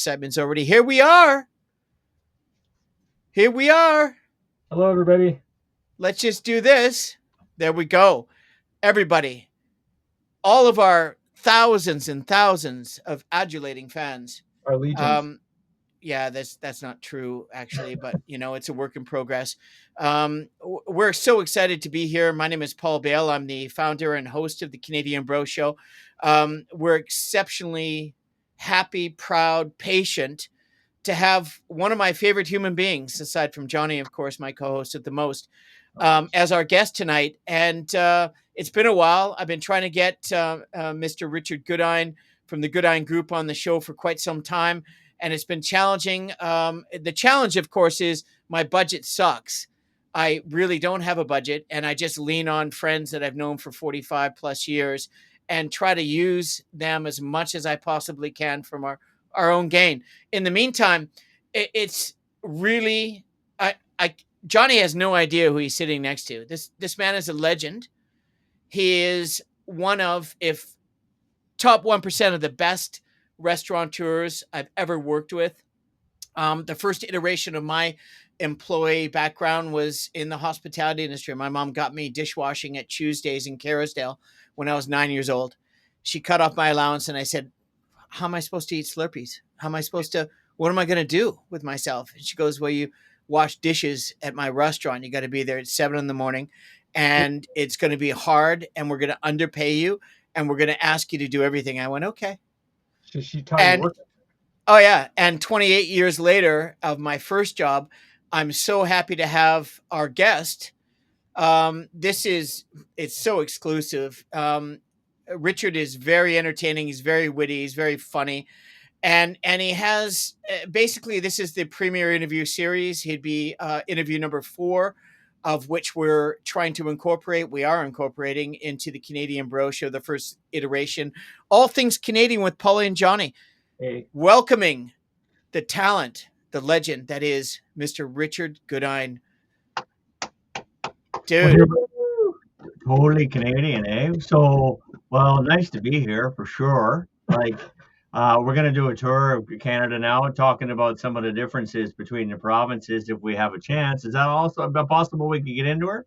Segment's already here. We are. Here we are. Hello, everybody. Let's just do this. There we go. Everybody, all of our thousands and thousands of adulating fans. Our legions. Yeah, that's not true actually, but it's a work in progress. We're so excited to be here. My name is Paul Bale. I'm the founder and host of the Canadian Bro Show. We're exceptionally happy, proud, patient to have one of my favorite human beings, aside from Johnny, of course, my co-host at the most, as our guest tonight. And it's been a while. I've been trying to get Mr. Richard Goodine from the Goodine Group on the show for quite some time, and it's been challenging. The challenge, of course, is my budget sucks. I really don't have a budget, and I just lean on friends that I've known for 45 plus years and try to use them as much as I possibly can from our own gain. In the meantime, it's really I Johnny has no idea who he's sitting next to. This man is a legend. He is one of, if top 1% of the best restaurateurs I've ever worked with. The first iteration of my employee background was in the hospitality industry. My mom got me dishwashing at Tuesdays in Kerrisdale when I was 9 years old. She cut off my allowance, and I said, how am I supposed to eat Slurpees? What am I going to do with myself? And she goes, well, you wash dishes at my restaurant. You got to be there at 7 a.m. and it's going to be hard, and we're going to underpay you, and we're going to ask you to do everything. I went, okay. So she taught you work. Oh yeah. And 28 years later of my first job, I'm so happy to have our guest. It's so exclusive. Richard is very entertaining. He's very witty. He's very funny. And he has basically, this is the premiere interview series. He'd be interview number 4, of which we're trying to incorporate. We are incorporating into the Canadian Bro Show, the first iteration. All things Canadian with Pauly and Johnny. Hey. Welcoming the talent, the legend that is Mr. Richard Goodine. Dude. Totally Canadian, eh? So, well, nice to be here for sure. Like, we're going to do a tour of Canada now, talking about some of the differences between the provinces if we have a chance. Is that also possible we could get into her?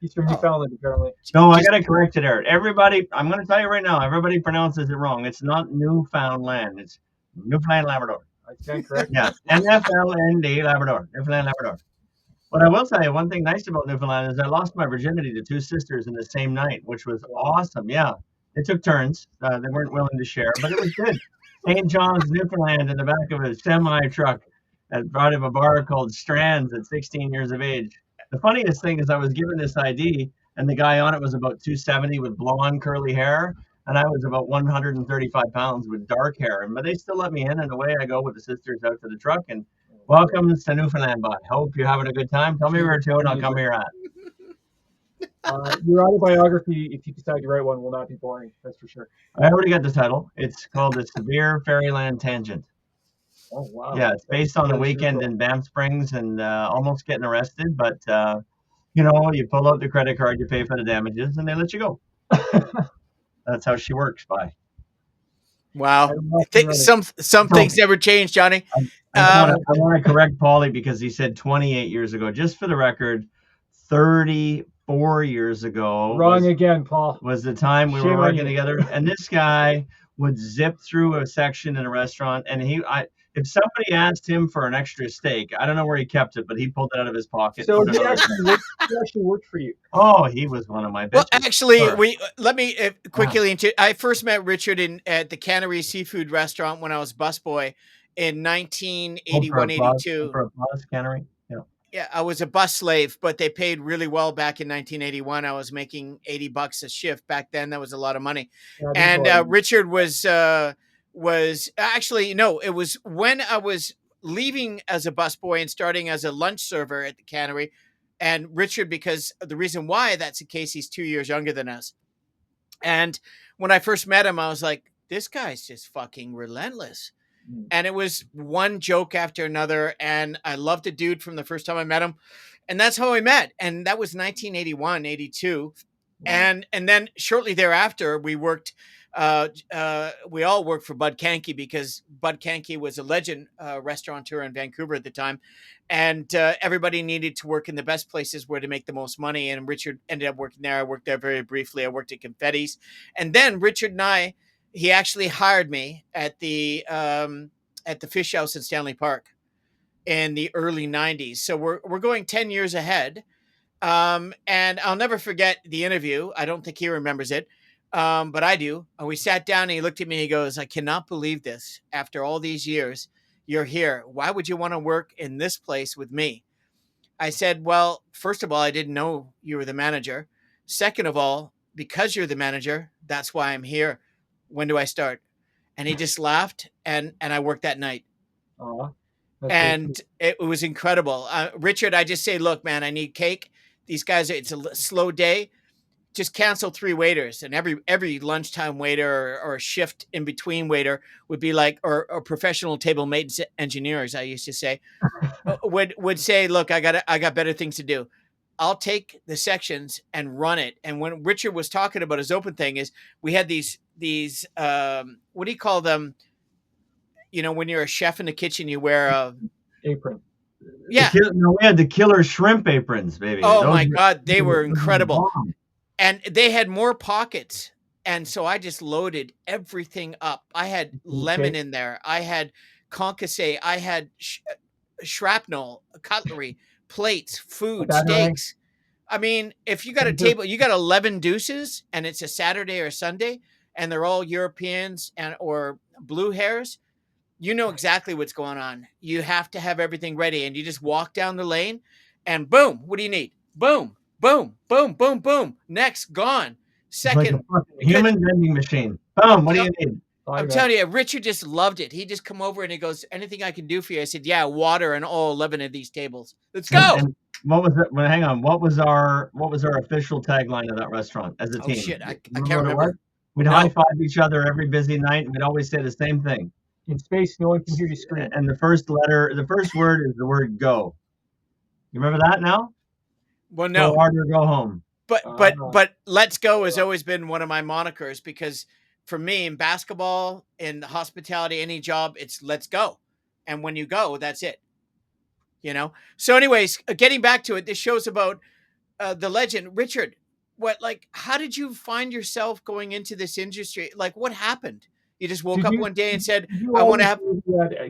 He's from Newfoundland, apparently. No, I got to correct it there. Everybody, I'm going to tell you right now, everybody pronounces it wrong. It's not Newfoundland. It's Newfoundland, Labrador. I stand corrected. Yeah, NFLND, Labrador. Newfoundland, Labrador. But I will tell you, one thing nice about Newfoundland is I lost my virginity to 2 sisters in the same night, which was awesome. Yeah, it took turns. They weren't willing to share, but it was good. St. John's, Newfoundland, in the back of a semi-truck at out of a bar called Strands at 16 years of age. The funniest thing is I was given this ID, and the guy on it was about 270 with blonde curly hair, and I was about 135 pounds with dark hair. But they still let me in, and away I go with the sisters out to the truck, and welcome to Newfoundland, bud. Hope you're having a good time. Tell me where to, and I'll come here at. Your autobiography, if you decide to write one, will not be boring. That's for sure. I already got the title. It's called The Severe Fairyland Tangent. Oh, wow. Yeah, it's based on a weekend in Banff Springs and almost getting arrested. But, you pull out the credit card, you pay for the damages, and they let you go. That's how she works, bye. Wow. Some things never change, Johnny. I want to correct Pauly because he said 28 years ago. Just for the record, 34 years ago. Wrong again, Paul. Was the time we were working together. And this guy would zip through a section in a restaurant, and if somebody asked him for an extra steak, I don't know where he kept it, but he pulled it out of his pocket. So he actually worked for you. Oh, he was one of my bitches. Well, actually, let me quickly. I first met Richard at the Cannery Seafood Restaurant when I was busboy in 1981, 82. For a bus cannery? Yeah, I was a bus slave, but they paid really well back in 1981. I was making $80 a shift back then. That was a lot of money. Yeah, and Richard was actually, no, it was when I was leaving as a busboy and starting as a lunch server at the cannery. And Richard, because the reason why that's the case, he's 2 years younger than us. And when I first met him, I was like, this guy's just fucking relentless. And it was one joke after another. And I loved the dude from the first time I met him. And that's how we met. And that was 1981, 82. Wow. And then shortly thereafter, we worked We all worked for Bud Canke because Bud Canke was a legend restaurateur in Vancouver at the time, and everybody needed to work in the best places where to make the most money. And Richard ended up working there. I worked there very briefly. I worked at Confetti's, and then Richard and he actually hired me at the Fish House in Stanley Park in the early '90s. So we're going 10 years ahead. And I'll never forget the interview. I don't think he remembers it, but I do. And we sat down and he looked at me and he goes, "I cannot believe this. After all these years, you're here. Why would you want to work in this place with me?" I said, "Well, first of all, I didn't know you were the manager. Second of all, because you're the manager, that's why I'm here. When do I start?" And he just laughed, and I worked that night. And it was incredible. Richard, I just say, "Look, man, I need cake. These guys, it's a slow day. Just cancel 3 waiters." And every lunchtime waiter or shift in between waiter would be like, or professional table maintenance engineers, I used to say, would say, "Look, I got better things to do. I'll take the sections and run it." And when Richard was talking about his open thing, is we had these what do you call them? When you're a chef in the kitchen, you wear a apron. Yeah. We had the killer shrimp aprons, baby. Oh my God, they were those incredible. bomb. And they had more pockets. And so I just loaded everything up. I had lemon in there. I had concasse. I had shrapnel, cutlery, plates, food, steaks. I mean, if you got a table, you got 11 deuces and it's a Saturday or Sunday and they're all Europeans or blue hairs, you know exactly what's going on. You have to have everything ready and you just walk down the lane and boom, what do you need? Boom, boom, boom, boom, boom. Next, gone. Second, like a human vending machine. Boom, what do you need? I'm telling you, Richard just loved it. He just come over and he goes, "Anything I can do for you?" I said, "Yeah, water on all 11 of these tables. Let's go." And what was it? Well, hang on. What was our official tagline of that restaurant as a team? Oh shit, I can't remember. We'd high five each other every busy night, and we'd always say the same thing. In space, no one can hear you scream. And the first word is the word "go." You remember that now? Well, no. Go hard or go home. But "let's go" has always been one of my monikers because for me in basketball, in hospitality, any job, it's let's go. And when you go, that's it. So anyways, getting back to it, this show's about the legend. Richard, how did you find yourself going into this industry? Like, what happened? You just woke up one day and said, "I want to have..."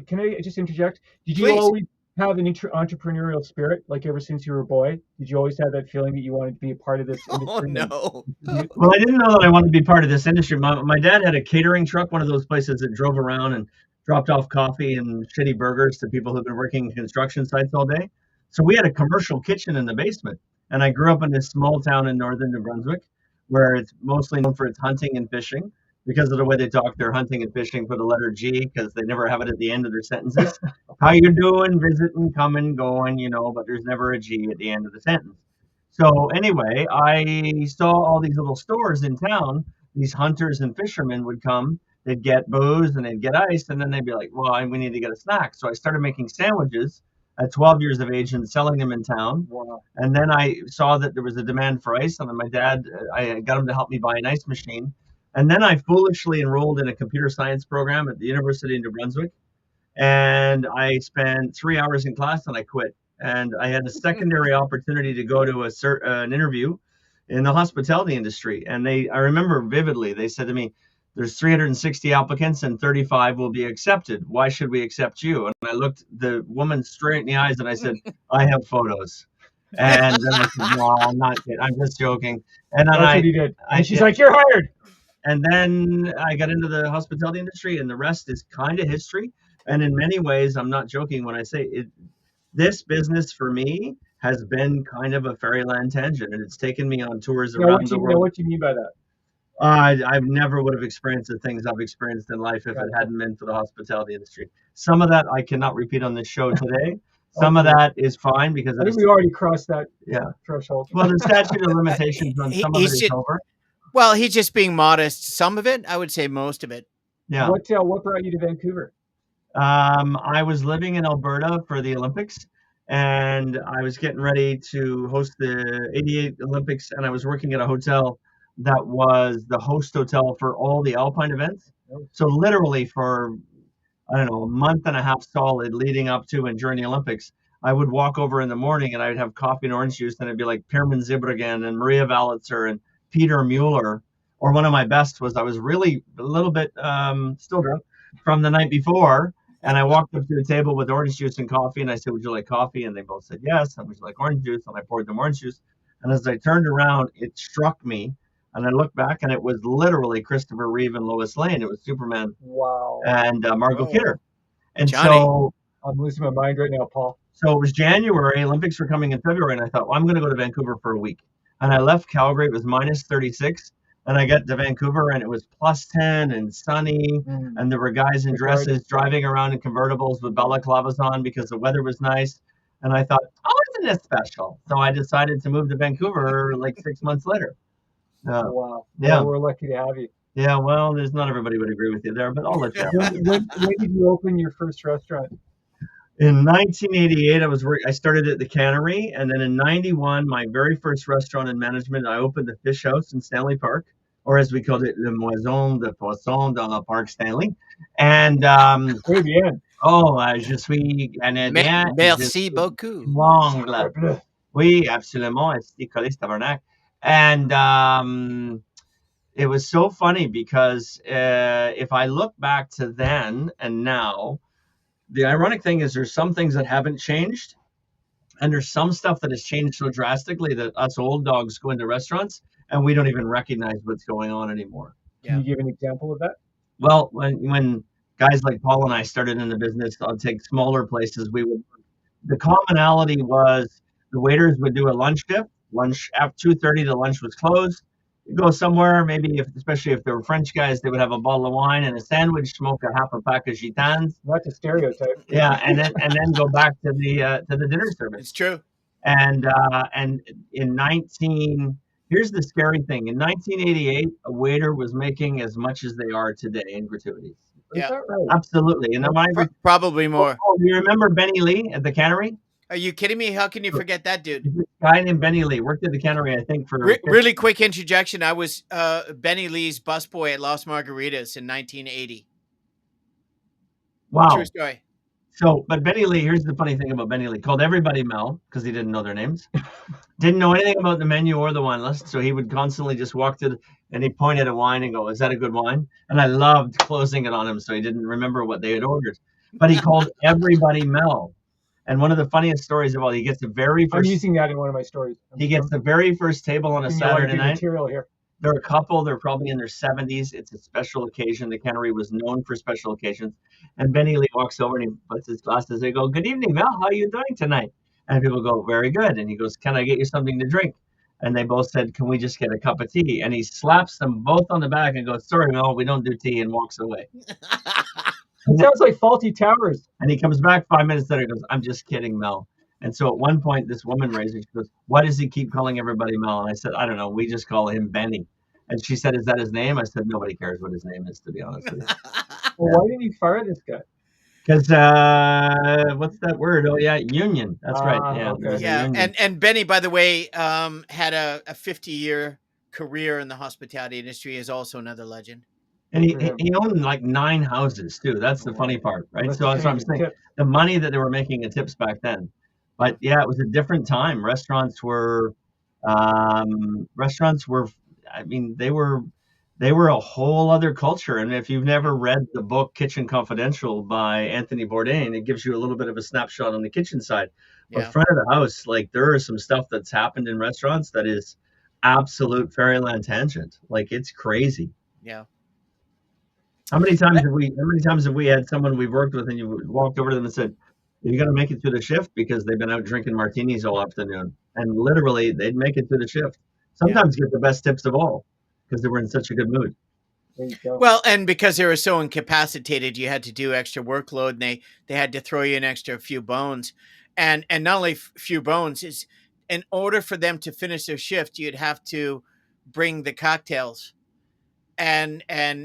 Can I just interject? Did you always have an entrepreneurial spirit, like ever since you were a boy? Did you always have that feeling that you wanted to be a part of this industry? Oh, no. Well, I didn't know that I wanted to be part of this industry. My dad had a catering truck, one of those places that drove around and dropped off coffee and shitty burgers to people who've been working in construction sites all day. So we had a commercial kitchen in the basement. And I grew up in this small town in northern New Brunswick, where it's mostly known for its hunting and fishing. Because of the way they talk, they're hunting and fishing for the letter G, because they never have it at the end of their sentences. How you doing, visiting, coming, going, but there's never a G at the end of the sentence. So anyway, I saw all these little stores in town. These hunters and fishermen would come. They'd get booze and they'd get ice, and then they'd be like, "Well, we need to get a snack." So I started making sandwiches at 12 years of age and selling them in town. Wow. And then I saw that there was a demand for ice, and then my dad, I got him to help me buy an ice machine. And then I foolishly enrolled in a computer science program at the University of New Brunswick. And I spent 3 hours in class and I quit. And I had a secondary opportunity to go to an interview in the hospitality industry. And I remember vividly, they said to me, "There's 360 applicants and 35 will be accepted. Why should we accept you?" And I looked the woman straight in the eyes and I said, "I have photos." And then I said, "No, I'm not kidding. I'm just joking." And then That's what he did. And she's like, "You're hired." And then I got into the hospitality industry, and the rest is kind of history. And in many ways, I'm not joking when I say it. This business for me has been kind of a fairyland tangent, and it's taken me on tours around the world. What do you mean by that? I never would have experienced the things I've experienced in life if it hadn't been for the hospitality industry. Some of that I cannot repeat on this show today. Some of that is fine because I think we already crossed that threshold. Well, the statute of limitations on some of it is over. Well, he's just being modest. Some of it, I would say most of it. Yeah. What brought you to Vancouver? I was living in Alberta for the Olympics, and I was getting ready to host the '88 Olympics, and I was working at a hotel that was the host hotel for all the Alpine events. So literally for, I don't know, a month and a half solid leading up to and during the Olympics, I would walk over in the morning and I'd have coffee and orange juice, and it'd be like Pirmin Zibbergen and Maria Valitzer and Peter Mueller. Or one of my best was I was really a little bit still drunk from the night before, and I walked up to the table with orange juice and coffee, and I said, "Would you like coffee?" And they both said yes. And would you like orange juice? And I poured them orange juice. And as I turned around, it struck me, and I looked back, and it was literally Christopher Reeve and Lois Lane. It was Superman and Margot Kidder. And Johnny. so I'm losing my mind right now, Paul. So it was January, Olympics were coming in February, and I thought, well, I'm going to go to Vancouver for a week. And I left Calgary, it was minus 36. And I got to Vancouver, and it was plus 10 and sunny. And there were guys in dresses driving around in convertibles with balaclavas on because the weather was nice. And I thought, oh, isn't this special? So I decided to move to Vancouver like 6 months later. Wow. Yeah. Well, we're lucky to have you. Yeah, well, there's not everybody would agree with you there, but I'll let you have it. When did you open your first restaurant? In 1988, I started at the Cannery, and then in 91, my very first restaurant in management, I opened the Fish House in Stanley Park, or as we called it, Le Moisson de Poisson dans le Parc Stanley. And Très bien. Je suis Canadien. Merci beaucoup. L'angle. Oui, absolument. Esti collé tabarnak. And it was so funny because if I look back to then and now, the ironic thing is there's some things that haven't changed, and there's some stuff that has changed so drastically that us old dogs go into restaurants and we don't even recognize what's going on anymore. Can you give an example of that? Well, when guys like Paul and I started in the business, I'll take smaller places. The commonality was the waiters would do a lunch shift. Lunch after 2:30, the lunch was closed. You go somewhere, maybe especially if they were French guys, they would have a bottle of wine and a sandwich, smoke a half a pack of gitans. That's a stereotype. Yeah, and then go back to the dinner service. It's true. And here's the scary thing. In 1988, a waiter was making as much as they are today in gratuities. Is that right? Absolutely. And probably more. Do you remember Benny Lee at the Cannery? Are you kidding me? How can you forget that dude? This guy named Benny Lee worked at the Cannery, I think, for really quick interjection. I was Benny Lee's busboy at Los Margaritas in 1980. Wow. True story. So, but Benny Lee, here's the funny thing about Benny Lee. Called everybody Mel because he didn't know their names. Didn't know anything about the menu or the wine list. So he would constantly just walk to and he'd point at a wine and go, "Is that a good wine?" And I loved closing it on him so he didn't remember what they had ordered. But he called everybody Mel. And one of the funniest stories of all, he gets the very first. I'm using that in one of my stories. He gets the very first table on a Saturday night. Material here. They're a couple. They're probably in their 70s. It's a special occasion. The Cannery was known for special occasions. And Benny Lee walks over and he puts his glasses. They go, "Good evening, Mel. How are you doing tonight?" And people go, "Very good." And he goes, "Can I get you something to drink?" And they both said, "Can we just get a cup of tea?" And he slaps them both on the back and goes, "Sorry, Mel, we don't do tea," and walks away. It sounds like Faulty Towers. And he comes back 5 minutes later and goes, "I'm just kidding, Mel." And so at one point, this woman raised her. She goes, "Why does he keep calling everybody Mel?" And I said, "I don't know. We just call him Benny." And she said, "Is that his name?" I said, "Nobody cares what his name is, to be honest with you." Well, why didn't you fire this guy? Because what's that word? Oh yeah, union. That's right. Yeah. Okay. Yeah, and Benny, by the way, had a 50-year career in the hospitality industry. Is also another legend. And he owned like 9 houses too. That's the funny part, right? So that's what I'm saying. The money that they were making in tips back then. But yeah, it was a different time. Restaurants were, I mean, they were a whole other culture. And if you've never read the book Kitchen Confidential by Anthony Bourdain, it gives you a little bit of a snapshot on the kitchen side. But front of the house, like there is some stuff that's happened in restaurants that is absolute fairyland tangent. Like it's crazy. Yeah. How many times have we had someone we've worked with and you walked over to them and said, "Are you going to make it through the shift?" Because they've been out drinking martinis all afternoon. And literally they'd make it through the shift. Sometimes get the best tips of all because they were in such a good mood. There you go. Well, and because they were so incapacitated, you had to do extra workload, and they had to throw you an extra few bones. And not only few bones, is in order for them to finish their shift, you'd have to bring the cocktails and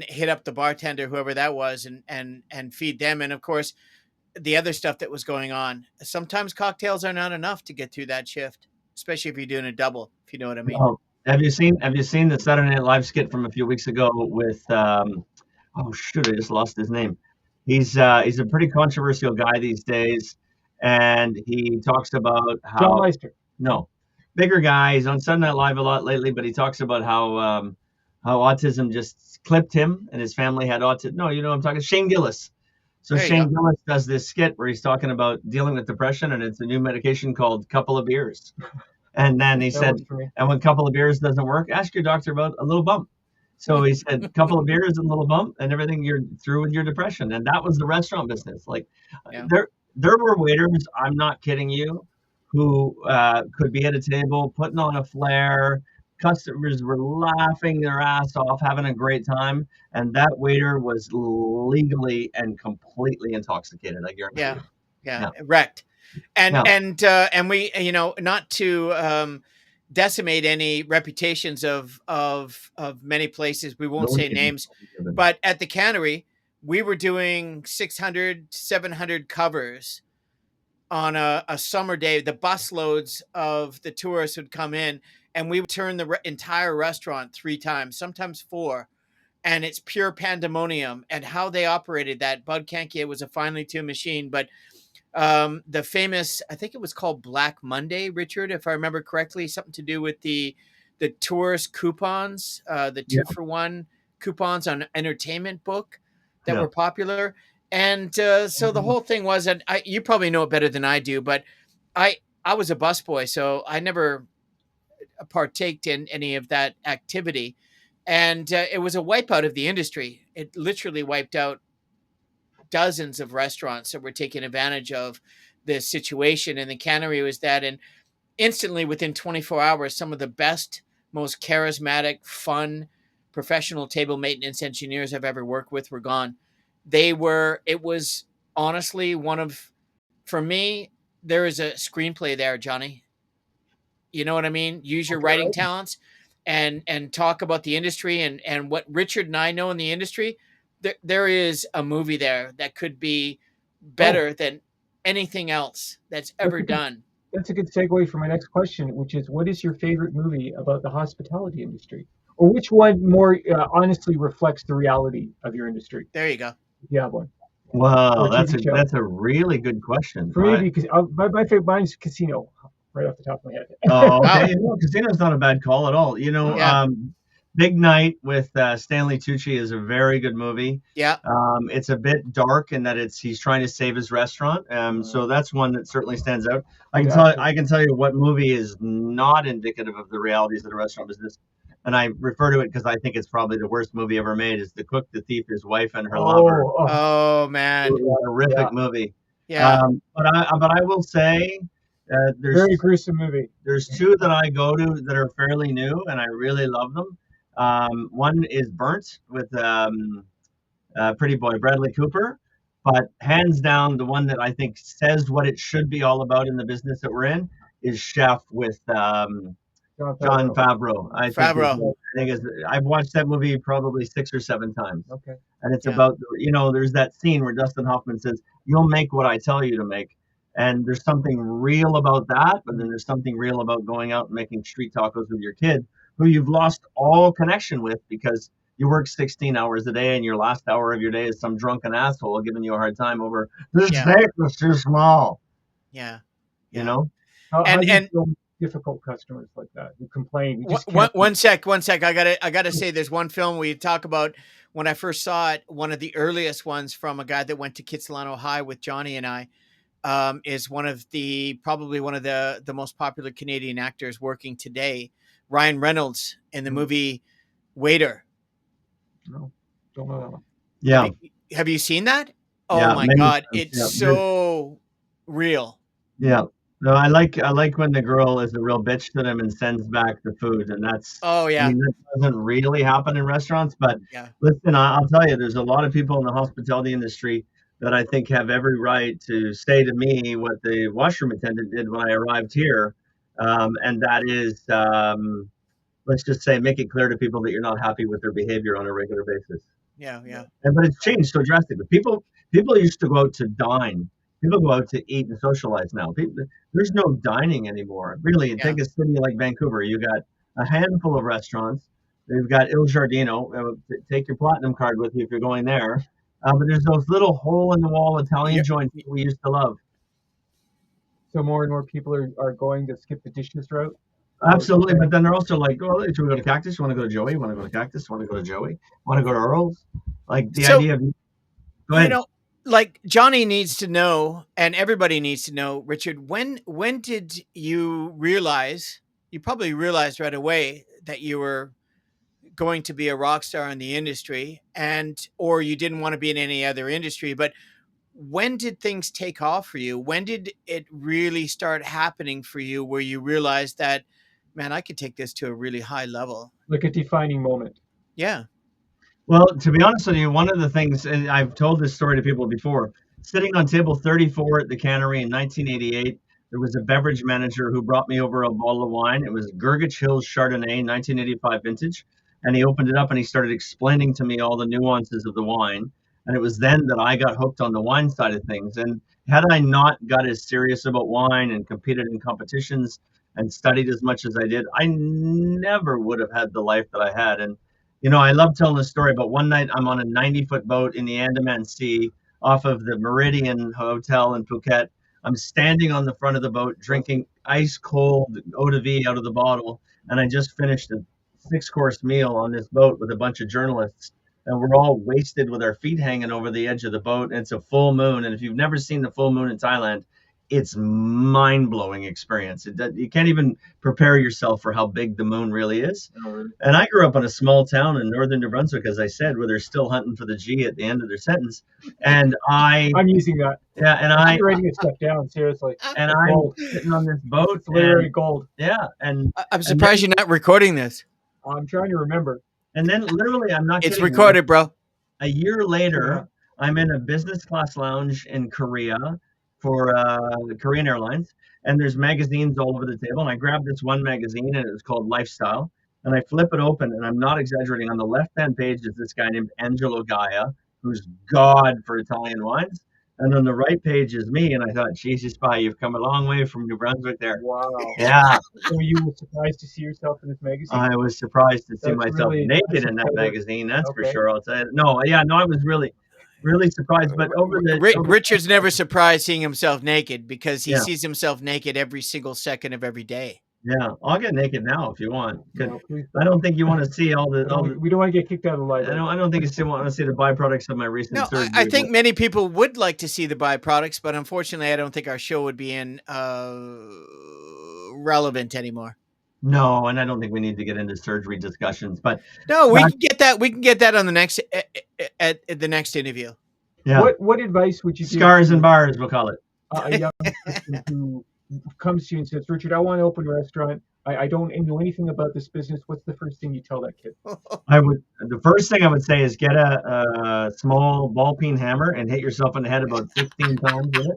hit up the bartender, whoever that was, and feed them. And of course, the other stuff that was going on. Sometimes cocktails are not enough to get through that shift, especially if you're doing a double, if you know what I mean. Well, Have you seen the Saturday Night Live skit from a few weeks ago with oh shoot, I just lost his name. He's a pretty controversial guy these days, and he talks about John how Leister. no, bigger guy. He's on Saturday Night Live a lot lately, but he talks about how autism just clipped him and his family had autism. No, you know what I'm talking. Shane Gillis. So There you Shane go. Gillis does this skit where he's talking about dealing with depression, and it's a new medication called Couple of Beers. And then he That said, works for me. and when a couple of beers doesn't work, ask your doctor about a little bump. So he said, couple of beers and a little bump, and everything, you're through with your depression. And that was the restaurant business. Like Yeah. there were waiters, I'm not kidding you, who could be at a table putting on a flare. Customers were laughing their ass off, having a great time, and that waiter was legally and completely intoxicated. I guarantee Yeah. you. Yeah. Yeah, Wrecked. And yeah. and we, not to decimate any reputations of many places, we won't No say name. names, but at the cannery we were doing 600, 700 covers on a summer day. The bus loads of the tourists would come in, and we would turn the entire restaurant 3 times, sometimes 4. And it's pure pandemonium. And how they operated that, Bud Canke, it was a finely tuned machine. But the famous, I think it was called Black Monday, Richard, if I remember correctly, something to do with the tourist coupons, the Yeah, 2-for-1 coupons on entertainment book that yeah. were popular. And so the whole thing was that, you probably know it better than I do, but I I was a busboy, so I never partaked in any of that activity. And it was a wipeout of the industry. It literally wiped out dozens of restaurants that were taking advantage of this situation. And the cannery was that. And instantly, within 24 hours, some of the best, most charismatic, fun, professional table maintenance engineers I've ever worked with were gone. It was honestly one of, for me, there is a screenplay there, Johnny. You know what I mean? Use your Okay, writing right. talents and talk about the industry and what Richard and I know in the industry. There is a movie there that could be Oh, better than anything else that's that's ever a good done. that's a good segue for my next question, which is, what is your favorite movie about the hospitality industry, or which one more honestly reflects the reality of your industry? There you go. If you have one, or Wow, a TV show. that's a really good question. For me, because my favorite, mine's Casino, right off the top of my head. Oh, okay. Wow. You know, Casino's not a bad call at all. Yeah. Big Night with Stanley Tucci is a very good movie. Yeah. It's a bit dark in that he's trying to save his restaurant. So that's one that certainly stands out. Good actor. I can tell you what movie is not indicative of the realities of the restaurant business, and I refer to it because I think it's probably the worst movie ever made. Is The Cook, the Thief, His Wife, and Her Lover. Oh, Oh man. yeah. Horrific movie. Yeah. But I will say Very gruesome movie. there's two that I go to that are fairly new, and I really love them. One is Burnt with Pretty Boy Bradley Cooper, but hands down, the one that I think says what it should be all about in the business that we're in is Chef with John Favreau. Favreau. I've watched that movie probably 6 or 7 times. Okay. And it's Yeah. about, there's that scene where Dustin Hoffman says, "You'll make what I tell you to make." And there's something real about that, but then there's something real about going out and making street tacos with your kid who you've lost all connection with because you work 16 hours a day and your last hour of your day is some drunken asshole giving you a hard time over this Yeah. steak was too small, Yeah. you Yeah. know? How And do you and feel with difficult customers like that who complain? You just one, can't. one sec. I gotta say, there's one film we talk about. When I first saw it, one of the earliest ones from a guy that went to Kitsilano High with Johnny and I, is probably one of the most popular Canadian actors working today, Ryan Reynolds, in the movie Waiter. No, don't know that one. Yeah. Have you seen that? Oh Yeah. my Many God, times. it's Yeah. so real. Yeah. No, I like when the girl is a real bitch to them and sends back the food, and Oh I yeah, mean, that doesn't really happen in restaurants, but yeah, listen, I'll tell you, there's a lot of people in the hospitality industry that I think have every right to say to me what the washroom attendant did when I arrived here, and that is, let's just say, make it clear to people that you're not happy with their behavior on a regular basis. yeah. But it's changed so drastically. People used to go out to dine. People go out to eat and socialize now. There's no dining anymore. Really, Yeah. take a city like Vancouver. You got a handful of restaurants. They've got Il Giardino. Take your platinum card with you if you're going there. But there's those little hole in the wall Italian Yeah. joints that we used to love. So more and more people are going to skip the dishes route. Absolutely, but then they're also like, "Oh, should we go to Cactus? You want to go to Joey? You want to go to Cactus? Want to go to Joey? Want to go to Earl's?" Like the So, idea of, go you ahead. know, like Johnny needs to know, and everybody needs to know, Richard, when did you realize, you probably realized right away that you were going to be a rock star in the industry, and or you didn't want to be in any other industry, but when did things take off for you? When did it really start happening for you where you realized that, man, I could take this to a really high level? Like a defining moment. Yeah. Well, to be honest with you, one of the things, and I've told this story to people before, sitting on table 34 at the cannery in 1988, there was a beverage manager who brought me over a bottle of wine. It was Gurgich Hills Chardonnay, 1985 vintage. And he opened it up and he started explaining to me all the nuances of the wine. And it was then that I got hooked on the wine side of things. And had I not got as serious about wine and competed in competitions and studied as much as I did, I never would have had the life that I had. And I love telling the story, but one night I'm on a 90-foot boat in the Andaman Sea off of the Meridian Hotel in Phuket. I'm standing on the front of the boat drinking ice cold eau de vie out of the bottle, and I just finished a 6-course meal on this boat with a bunch of journalists, and we're all wasted with our feet hanging over the edge of the boat. And it's a full moon, and if you've never seen the full moon in Thailand, it's mind-blowing experience. You can't even prepare yourself for how big the moon really is. And I grew up in a small town in northern New Brunswick, as I said, where they're still hunting for the G at the end of their sentence. And I'm using that. yeah, I'm writing this stuff down, seriously. and I'm sitting on this boat. It's literary gold. Yeah, and I'm surprised you're not recording this. I'm trying to remember. then literally, I'm not It's kidding. recorded, bro. A year later, Yeah. I'm in a business class lounge in Korea for Korean Airlines, and there's magazines all over the table. And I grabbed this one magazine, and it was called Lifestyle. And I flip it open, and I'm not exaggerating. On the left-hand page is this guy named Angelo Gaia, who's God for Italian wines. And on the right page is me. And I thought, Jesus, Spy, you've come a long way from New Brunswick there. Wow. Yeah. So you were surprised to see yourself in this magazine? I was surprised to see That's myself really- naked that's in that incredible. magazine. That's for Okay. sure. I'll tell you. No, I was really, really surprised. But over Richard's never surprised seeing himself naked because he Yeah. sees himself naked every single second of every day. Yeah, I'll get naked now if you want. No, please I don't think you want to see all the. we don't want to get kicked out of the I library. don't think you still want to see the byproducts of my recent No, surgery. I think many people would like to see the byproducts, but unfortunately, I don't think our show would be relevant anymore. No, and I don't think we need to get into surgery discussions. But no, we can get that. We can get that on the next at the next interview. Yeah. What advice would you give Scars and bars, we'll call it. A young person who comes to you and says, Richard, I want to open a restaurant. I don't know anything about this business. What's the first thing you tell that kid? The first thing I would say is get a small ball peen hammer and hit yourself in the head about 16 times with it.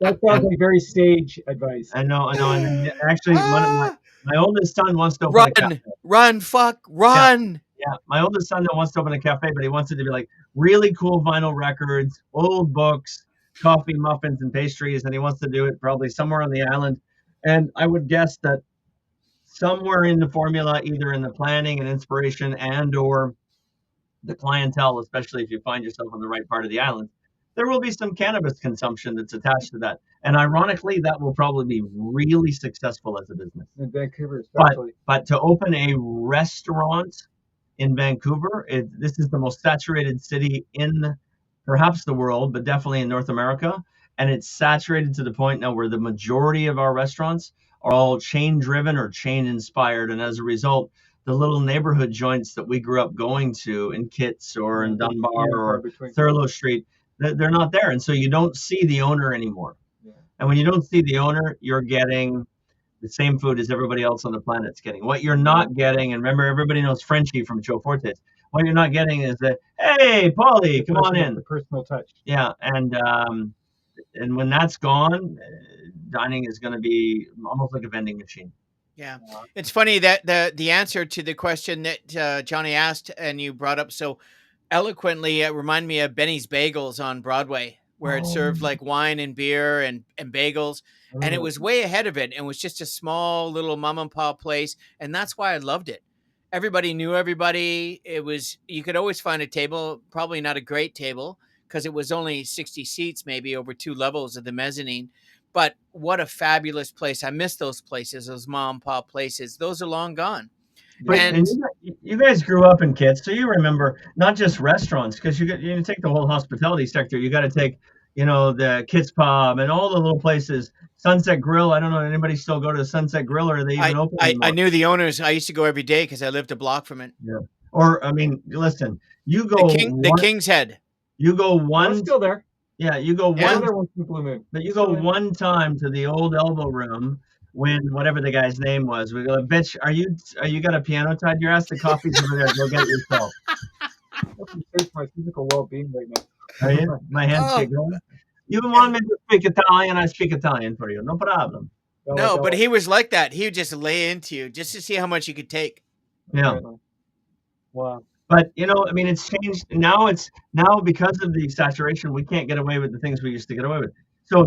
That sounds like very sage advice. I know. And actually, my oldest son wants to open a cafe. Run, run. Yeah, my oldest son wants to open a cafe, but he wants it to be like really cool vinyl records, old books, coffee, muffins, and pastries, and he wants to do it probably somewhere on the island. And I would guess that somewhere in the formula, either in the planning and inspiration and or the clientele, especially if you find yourself on the right part of the island, there will be some cannabis consumption that's attached to that. And ironically, that will probably be really successful as a business. In Vancouver, especially. But to open a restaurant in Vancouver, this is the most saturated city in perhaps the world, but definitely in North America. And it's saturated to the point now where the majority of our restaurants are all chain driven or chain inspired. And as a result, the little neighborhood joints that we grew up going to in Kitts or in Dunbar or Thurlow Street, they're not there. And so you don't see the owner anymore. Yeah. And when you don't see the owner, you're getting the same food as everybody else on the planet's getting. What you're not getting, and remember, everybody knows Frenchie from Joe Fortes. What you're not getting is that, hey, Pauly, come on in. The personal touch. Yeah, and when that's gone, dining is going to be almost like a vending machine. Yeah, it's funny that the answer to the question that Johnny asked and you brought up so eloquently reminded me of Benny's Bagels on Broadway. where it Oh, served like wine and beer and bagels. I And it remember was way ahead of it and was just a small little mom and pop place. And that's why I loved it. Everybody knew everybody. It was, you could always find a table, probably not a great table because it was only 60 seats, maybe over 2 levels of the mezzanine. But what a fabulous place. I miss those places, those mom and pop places. Those are long gone. But that. And and you guys grew up in Kits, so you remember not just restaurants, because you take the whole hospitality sector. You got to take, the Kits Pub and all the little places. Sunset Grill. I don't know anybody still go to Sunset Grill, or are they even open I anymore? knew the owners. I used to go every day because I lived a block from it. Yeah. Or I mean, listen, you The go King, the one, King's Head. you go Oh, it's one, still there. yeah, you go I go Yeah. one, there once in a blue moon. but you It's go still there. one time to the old elbow room when whatever the guy's name was. We go, bitch, are you got a piano tied to your ass? The coffee's over there. Go get it yourself. Help me search my physical well-being right Are you? now. My hands Oh, get going. You want and me to speak Italian? I speak Italian for you. No problem. Bella, no, but Bella, he was like that. He would just lay into you just to see how much you could take. Yeah. apparently. Wow. But I mean, it's changed. Now because of the saturation, we can't get away with the things we used to get away with. So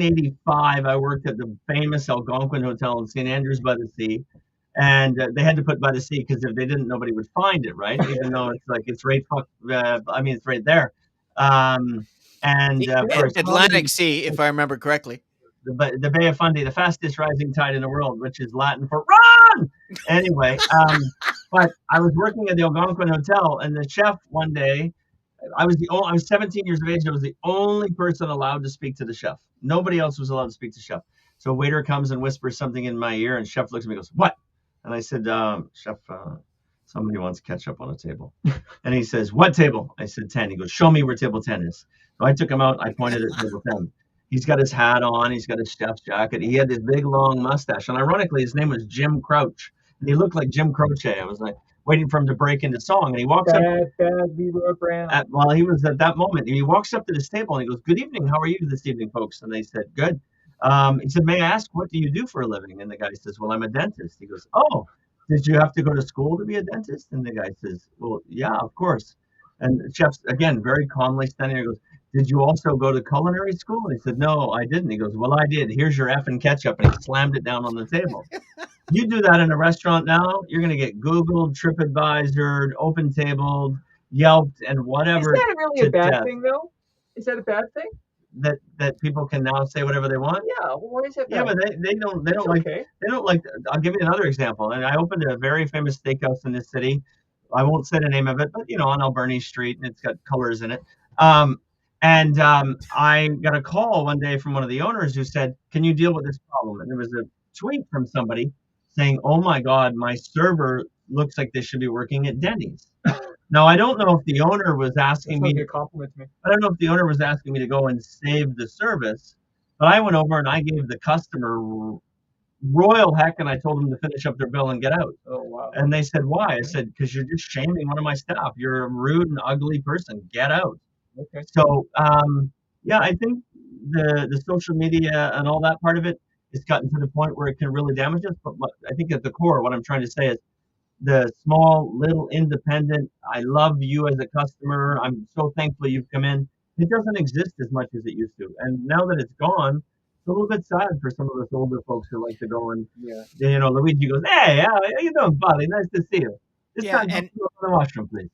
1985, I worked at the famous Algonquin Hotel in St. Andrews by the Sea, and they had to put by the sea because if they didn't, nobody would find it, right? Even though it's like it's right, I mean, it's right there. Um, and The of course, Atlantic Sea, if I remember correctly. the Bay of Fundy, the fastest rising tide in the world, which is Latin for run. Anyway, but I was working at the Algonquin Hotel, and the chef one day, I was 17 years of age. I was the only person allowed to speak to the chef. Nobody else was allowed to speak to chef. So a waiter comes and whispers something in my ear, and chef looks at me and goes, "What?" And I said, "Chef, somebody wants ketchup on a table." And he says, "What table?" I said, 10. He goes, "Show me where table 10 is." So I took him out. I pointed at table 10. He's got his hat on. He's got his chef's jacket. He had this big long mustache, and ironically, his name was Jim Crouch. And he looked like Jim Croce. I was like waiting for him to break into song, and he walks up Bad Leroy Brown. well, he was at that moment. He walks up to this table and he goes, "Good evening. How are you this evening, folks?" And they said, "Good." He said, "May I ask, what do you do for a living?" And the guy says, "Well, I'm a dentist." He goes, "Oh, did you have to go to school to be a dentist?" And the guy says, "Well, yeah, of course." And the chef's, again, very calmly standing there, goes, "Did you also go to culinary school?" And he said, "No, I didn't." He goes, "Well, I did. Here's your effing ketchup." And he slammed it down on the table. You do that in a restaurant now, you're going to get Googled, TripAdvisor, Open Tabled, Yelped, and Is whatever that really a to bad death thing, though? Is that a bad thing? that people can now say whatever they want. Yeah. Well, why is that Yeah, bad? but they It's don't like okay. they don't like. I'll give you another example. And I opened a very famous steakhouse in this city. I won't say the name of it, but on Alberni Street, and it's got colors in it. Um, and I got a call one day from one of the owners who said, "Can you deal with this problem?" And there was a tweet from somebody saying, "Oh my God, my server looks like they should be working at Denny's." Now I don't know if the owner was That's asking not a me good compliment to me. I don't know if the owner was asking me to go and save the service, but I went over and I gave the customer royal heck, and I told them to finish up their bill and get out. Oh, wow. And they said, "Why?" I said, "Because you're just shaming one of my staff. You're a rude and ugly person. Get out." Okay. So, yeah, I think the social media and all that part of it has gotten to the point where it can really damage us. But I think at the core, what I'm trying to say is the small little independent, "I love you as a customer. I'm so thankful you've come in." It doesn't exist as much as it used to. And now that it's gone, it's a little bit sad for some of us older folks who like to go and, Yeah. Luigi goes, "Hey, how you doing, buddy? Nice to see you. This Yeah, time, go and to the washroom, please."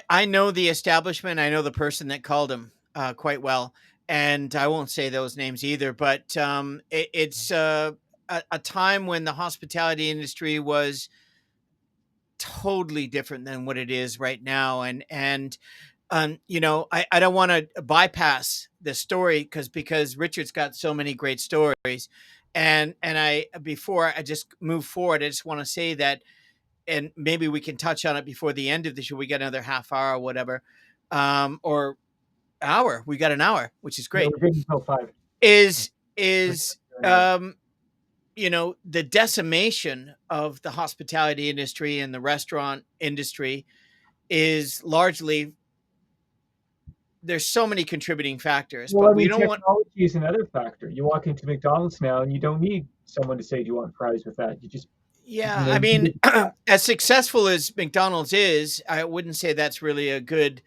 I know the establishment. I know the person that called him quite well, and I won't say those names either. But it's a time when the hospitality industry was totally different than what it is right now, and I don't want to bypass the story because Richard's got so many great stories, and I before I just move forward, I just want to say that, and maybe we can touch on it before the end of the show. We got another half hour or whatever, or hour. We got an hour, which is Yeah, great. we're good until 5. Is um, the decimation of the hospitality industry and the restaurant industry is largely, there's so many contributing factors, Well, but I we mean, don't want. technology is another factor. You walk into McDonald's now, and you don't need someone to say, "Do you want fries with that?" Yeah, I You mean, get- as successful as McDonald's is, I wouldn't say that's really a good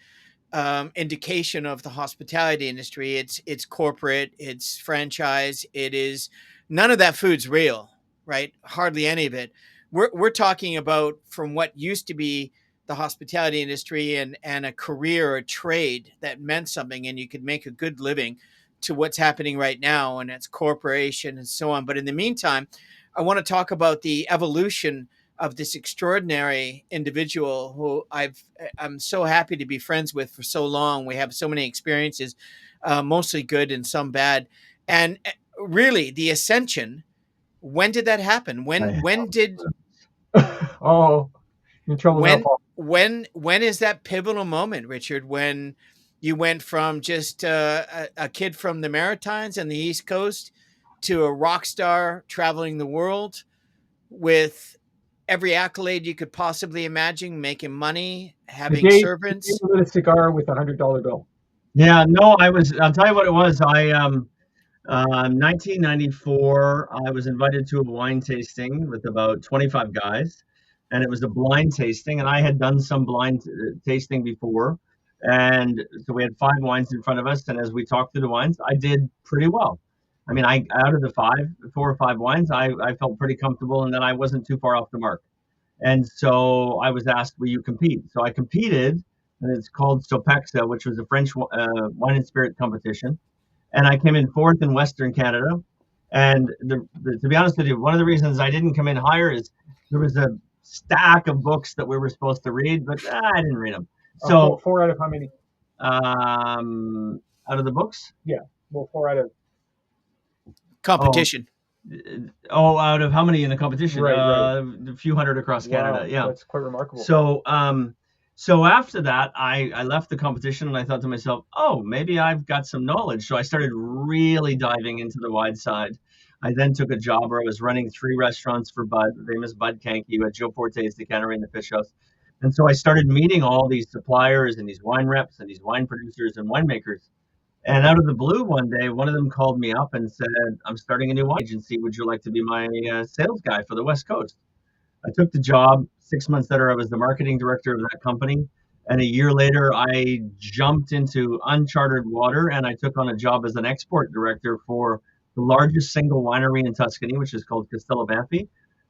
indication of the hospitality industry. It's corporate, it's franchise, it is none of that food's real, right? Hardly any of it. We're talking about from what used to be the hospitality industry and a career or a trade that meant something and you could make a good living to what's happening right now and it's corporation and so on. But in the meantime, I want to talk about the evolution of this extraordinary individual who I'm so happy to be friends with for so long. We have so many experiences, mostly good and some bad. And really, the ascension. When did that happen? I, Oh, you're in trouble now, When Paul. when is that pivotal moment, Richard? When you went from just a kid from the Maritimes and the East Coast to a rock star traveling the world with every accolade you could possibly imagine, making money, having The day servants. you lit a cigar with $100 bill. yeah, no, I'll tell you what it was. 1994, I was invited to a wine tasting with about 25 guys, and it was a blind tasting, and I had done some blind tasting before. And so we had five wines in front of us, and as we talked through the wines, I did pretty well. I mean, I out of the four or five wines, I felt pretty comfortable, and then I wasn't too far off the mark. And so I was asked, "Will you compete?" So I competed, and it's called Sopexa, which was a French wine and spirit competition, and I came in fourth in Western Canada. And to be honest with you, one of the reasons I didn't come in higher is there was a stack of books that we were supposed to read, but I didn't read them. So Four out of how many? out of the books, Yeah. Well, four out of. oh, Competition. out of how many in the competition? Right. A few hundred across Canada. Wow, Yeah. that's quite remarkable. So after that, I left the competition and I thought to myself, oh, maybe I've got some knowledge. So I started really diving into the wide side. I then took a job where I was running three restaurants for Bud, the famous Bud Kanky, who had Joe Forte's The Cannery and the Fish House. And so I started meeting all these suppliers and these wine reps and these wine producers and winemakers. And out of the blue, one day, one of them called me up and said, I'm starting a new wine agency. Would you like to be my sales guy for the West Coast? I took the job. 6 months later, I was the marketing director of that company. And a year later, I jumped into uncharted water and I took on a job as an export director for the largest single winery in Tuscany, which is called Castello.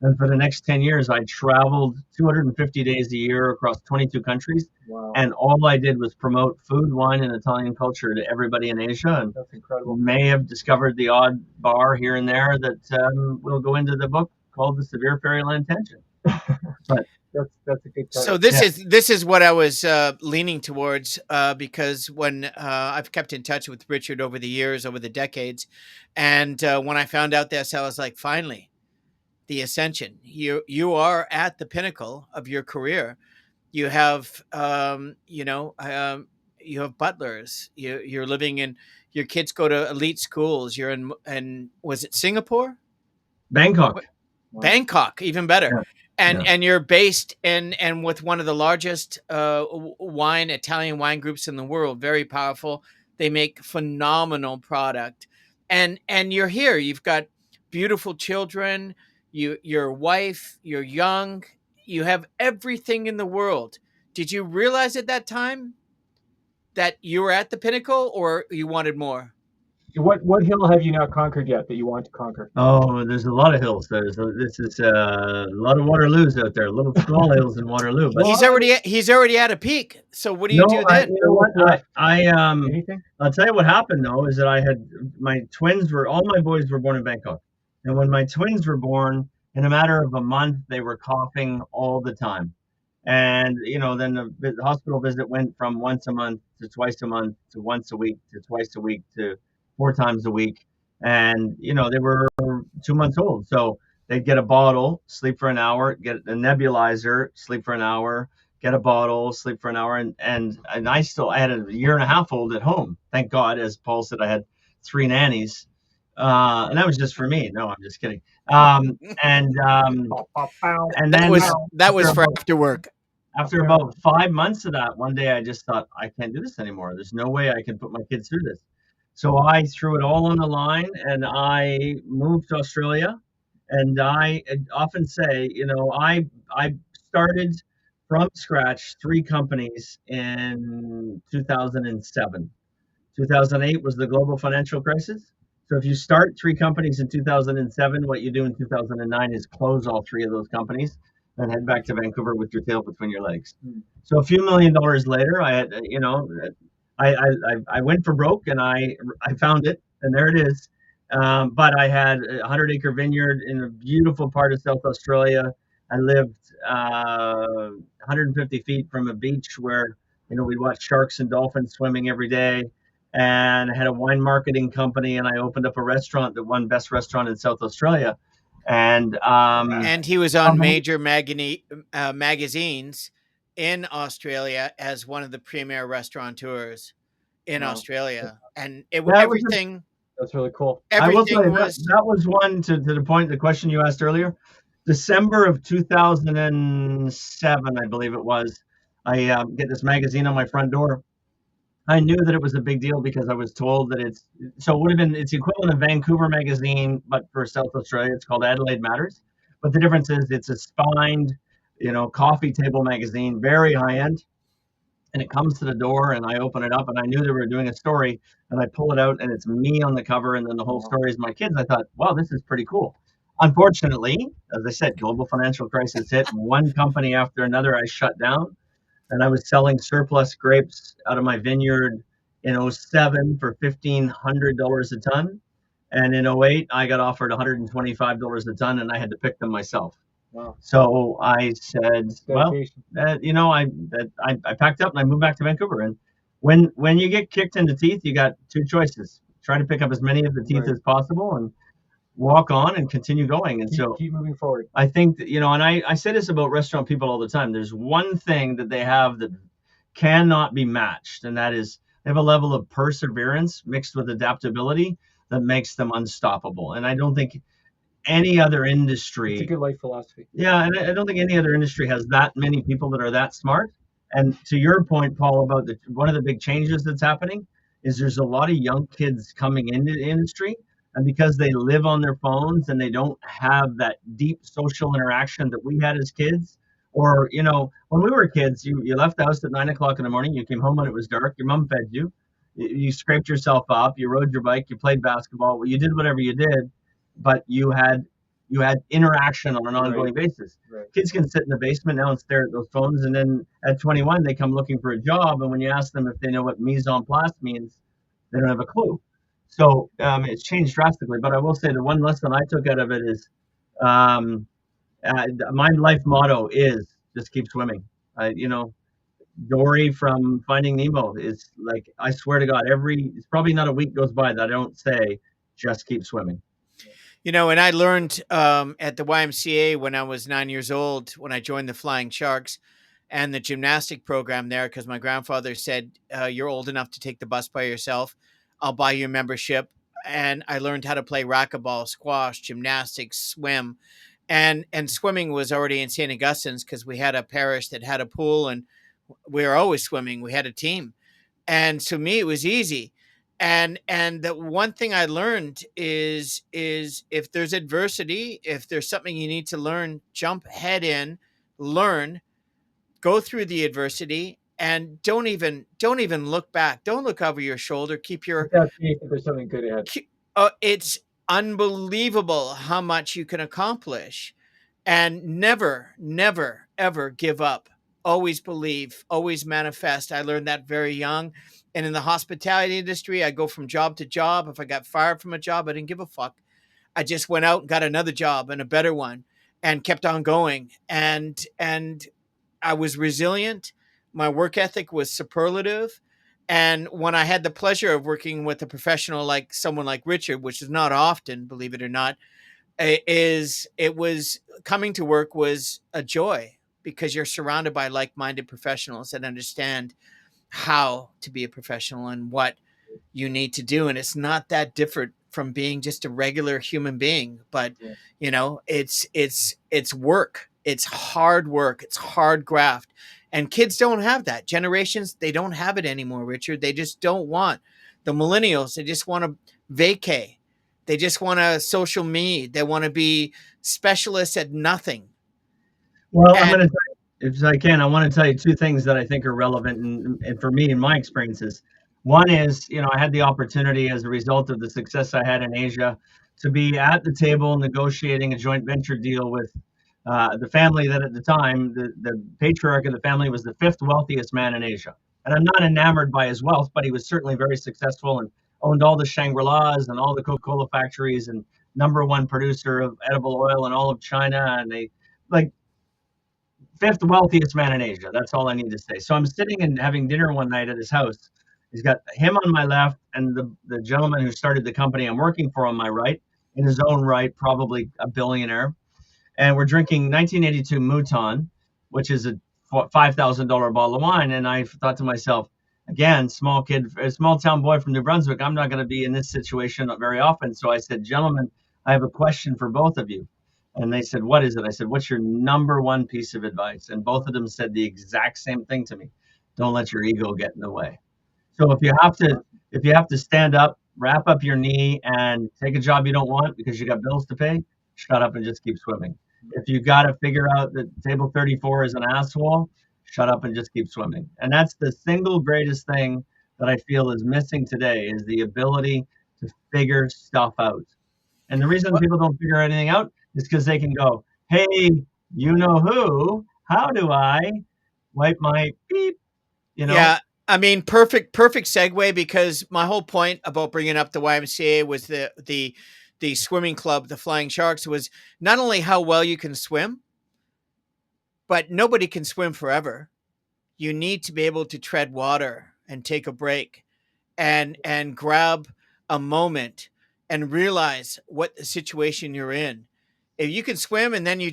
And for the next 10 years, I traveled 250 days a year across 22 countries. Wow. And all I did was promote food, wine, and Italian culture to everybody in Asia. And that's incredible. May have discovered the odd bar here and there that will go into the book called The Severe Fairyland Tension. But that's a good start. So this is what I was leaning towards because when I've kept in touch with Richard over the years, over the decades, and when I found out this, I was like, finally, the ascension. You are at the pinnacle of your career. You have you have butlers. You're living in. Your kids go to elite schools. You're in, and was it Singapore? Bangkok. Wow. Bangkok, even better. Yeah. And you're based and with one of the largest Italian wine groups in the world. Very powerful. They make phenomenal product, and you're here. You've got beautiful children. Your wife. You're young. You have everything in the world. Did you realize at that time that you were at the pinnacle, or you wanted more? What hill have you not conquered yet that you want to conquer? Oh, there's a lot of hills. This is a lot of Waterloos out there. Little small hills in Waterloo. But he's already at a peak. So what do you do then? You know what? Anything? I'll tell you what happened though is that I had all my boys were born in Bangkok, and when my twins were born, in a matter of a month, they were coughing all the time. And then the hospital visit went from once a month to twice a month to once a week to twice a week to four times a week. And they were 2 months old, so they'd get a bottle, sleep for an hour, get a nebulizer, sleep for an hour, get a bottle, sleep for an hour, and I had a year and a half old at home. Thank God, as Paul said, I had three nannies, and that was just for me. No, I'm just kidding. And then that was for after work. After about 5 months of that, one day I just thought, I can't do this anymore. There's no way I can put my kids through this. So I threw it all on the line and I moved to Australia. And I often say, I started from scratch 3 companies in 2007. 2008 was the global financial crisis. So if you start 3 companies in 2007, what you do in 2009 is close all 3 of those companies and head back to Vancouver with your tail between your legs. So a few $1 million later, I had, I went for broke, and I found it, and there it is. But I had a 100-acre vineyard in a beautiful part of South Australia. I lived 150 feet from a beach where we'd watch sharks and dolphins swimming every day. And I had a wine marketing company, and I opened up a restaurant that won best restaurant in South Australia. And And he was on major magazines in Australia as one of the premier restaurateurs in Wow. Australia, and that was everything That's really cool. I will tell everything you that was that was one to the point, the question you asked earlier. December of 2007, I believe it was. I get this magazine on my front door. I knew that it was a big deal because I was told that it would have been it's the equivalent of Vancouver Magazine, but for South Australia, it's called Adelaide Matters. But the difference is it's a spined, coffee table magazine, very high end, and it comes to the door, and I open it up, and I knew they were doing a story, and I pull it out, and it's me on the cover, and then the whole story is my kids. I thought, wow, this is pretty cool. Unfortunately, as I said, global financial crisis hit. One company after another I shut down, and I was selling surplus grapes out of my vineyard in '07 for $1,500 a ton. And in '08, I got offered $125 a ton, and I had to pick them myself. Wow. So I said, well, Dedication. I packed up and I moved back to Vancouver. And when you get kicked in the teeth, you got 2 choices: try to pick up as many of the teeth Right. as possible and walk on and continue going. And so Keep moving forward. I think that, and I say this about restaurant people all the time. There's one thing that they have that cannot be matched, and that is they have a level of perseverance mixed with adaptability that makes them unstoppable. And I don't think any other It's a industry, good life philosophy. yeah, and I don't think any other industry has that many people that are that smart. And to your point, Paul, about one of the big changes that's happening is there's a lot of young kids coming into the industry, and because they live on their phones and they don't have that deep social interaction that we had as kids, or when we were kids, you left the house at 9 o'clock in the morning, you came home when it was dark, your mom fed you, you scraped yourself up, you rode your bike, you played basketball, well, you did whatever you did, but you had interaction on an ongoing basis. Right. Kids can sit in the basement now and stare at those phones, and then at 21 they come looking for a job, and when you ask them if they know what mise en place means, they don't have a clue. So it's changed drastically. But I will say the one lesson I took out of it is um, my life motto is just keep swimming. Dory from Finding Nemo is like, I swear to God, it's probably not a week goes by that I don't say just keep swimming. And I learned at the YMCA when I was 9 years old, when I joined the Flying Sharks and the gymnastic program there, because my grandfather said, you're old enough to take the bus by yourself. I'll buy you a membership. And I learned how to play racquetball, squash, gymnastics, swim. And swimming was already in St. Augustine's because we had a parish that had a pool, and we were always swimming. We had a team. And to me, it was easy. And the one thing I learned is if there's adversity, if there's something you need to learn, jump head in, learn, go through the adversity, and don't even look back. Don't look over your shoulder. Keep your Just have faith that there's something good ahead. it's unbelievable how much you can accomplish, and never ever give up. Always believe, always manifest. I learned that very young. And in the hospitality industry, I go from job to job. If I got fired from a job, I didn't give a fuck. I just went out and got another job and a better one and kept on going. And I was resilient. My work ethic was superlative. And when I had the pleasure of working with a professional like someone like Richard, which is not often, believe it or not, it was coming to work was a joy because you're surrounded by like-minded professionals that understand how to be a professional and what you need to do. And it's not that different from being just a regular human being, but it's work. It's hard work. It's hard graft. And kids don't have that. Generations, they don't have it anymore, Richard. They just don't want. The millennials, they just want to vacay. They just want to social me. They want to be specialists at nothing. Well, I'm And going to if I can, I want to tell you two things that I think are relevant and for me in my experiences. One is, I had the opportunity as a result of the success I had in Asia to be at the table negotiating a joint venture deal with the family that at the time, the patriarch of the family was the fifth wealthiest man in Asia. And I'm not enamored by his wealth, but he was certainly very successful and owned all the Shangri-Las and all the Coca-Cola factories and number one producer of edible oil in all of China. And they like fifth wealthiest man in Asia. That's all I need to say. So I'm sitting and having dinner one night at his house. He's got him on my left and the gentleman who started the company I'm working for on my right, in his own right, probably a billionaire. And we're drinking 1982 Mouton, which is a $5,000 bottle of wine. And I thought to myself, again, small kid, a small town boy from New Brunswick, I'm not going to be in this situation very often. So I said, gentlemen, I have a question for both of you. And they said, what is it? I said, what's your number one piece of advice? And both of them said the exact same thing to me. Don't let your ego get in the way. So if you have to stand up, wrap up your knee and take a job you don't want because you got bills to pay, shut up and just keep swimming. If you got to figure out that table 34 is an asshole, shut up and just keep swimming. And that's the single greatest thing that I feel is missing today is the ability to figure stuff out. And the reason people don't figure anything out is because they can go, hey, you know who? How do I wipe my beep? Yeah. I mean, perfect segue, because my whole point about bringing up the YMCA was the swimming club, the Flying Sharks, was not only how well you can swim, but nobody can swim forever. You need to be able to tread water and take a break and grab a moment and realize what the situation you're in. If you can swim and then you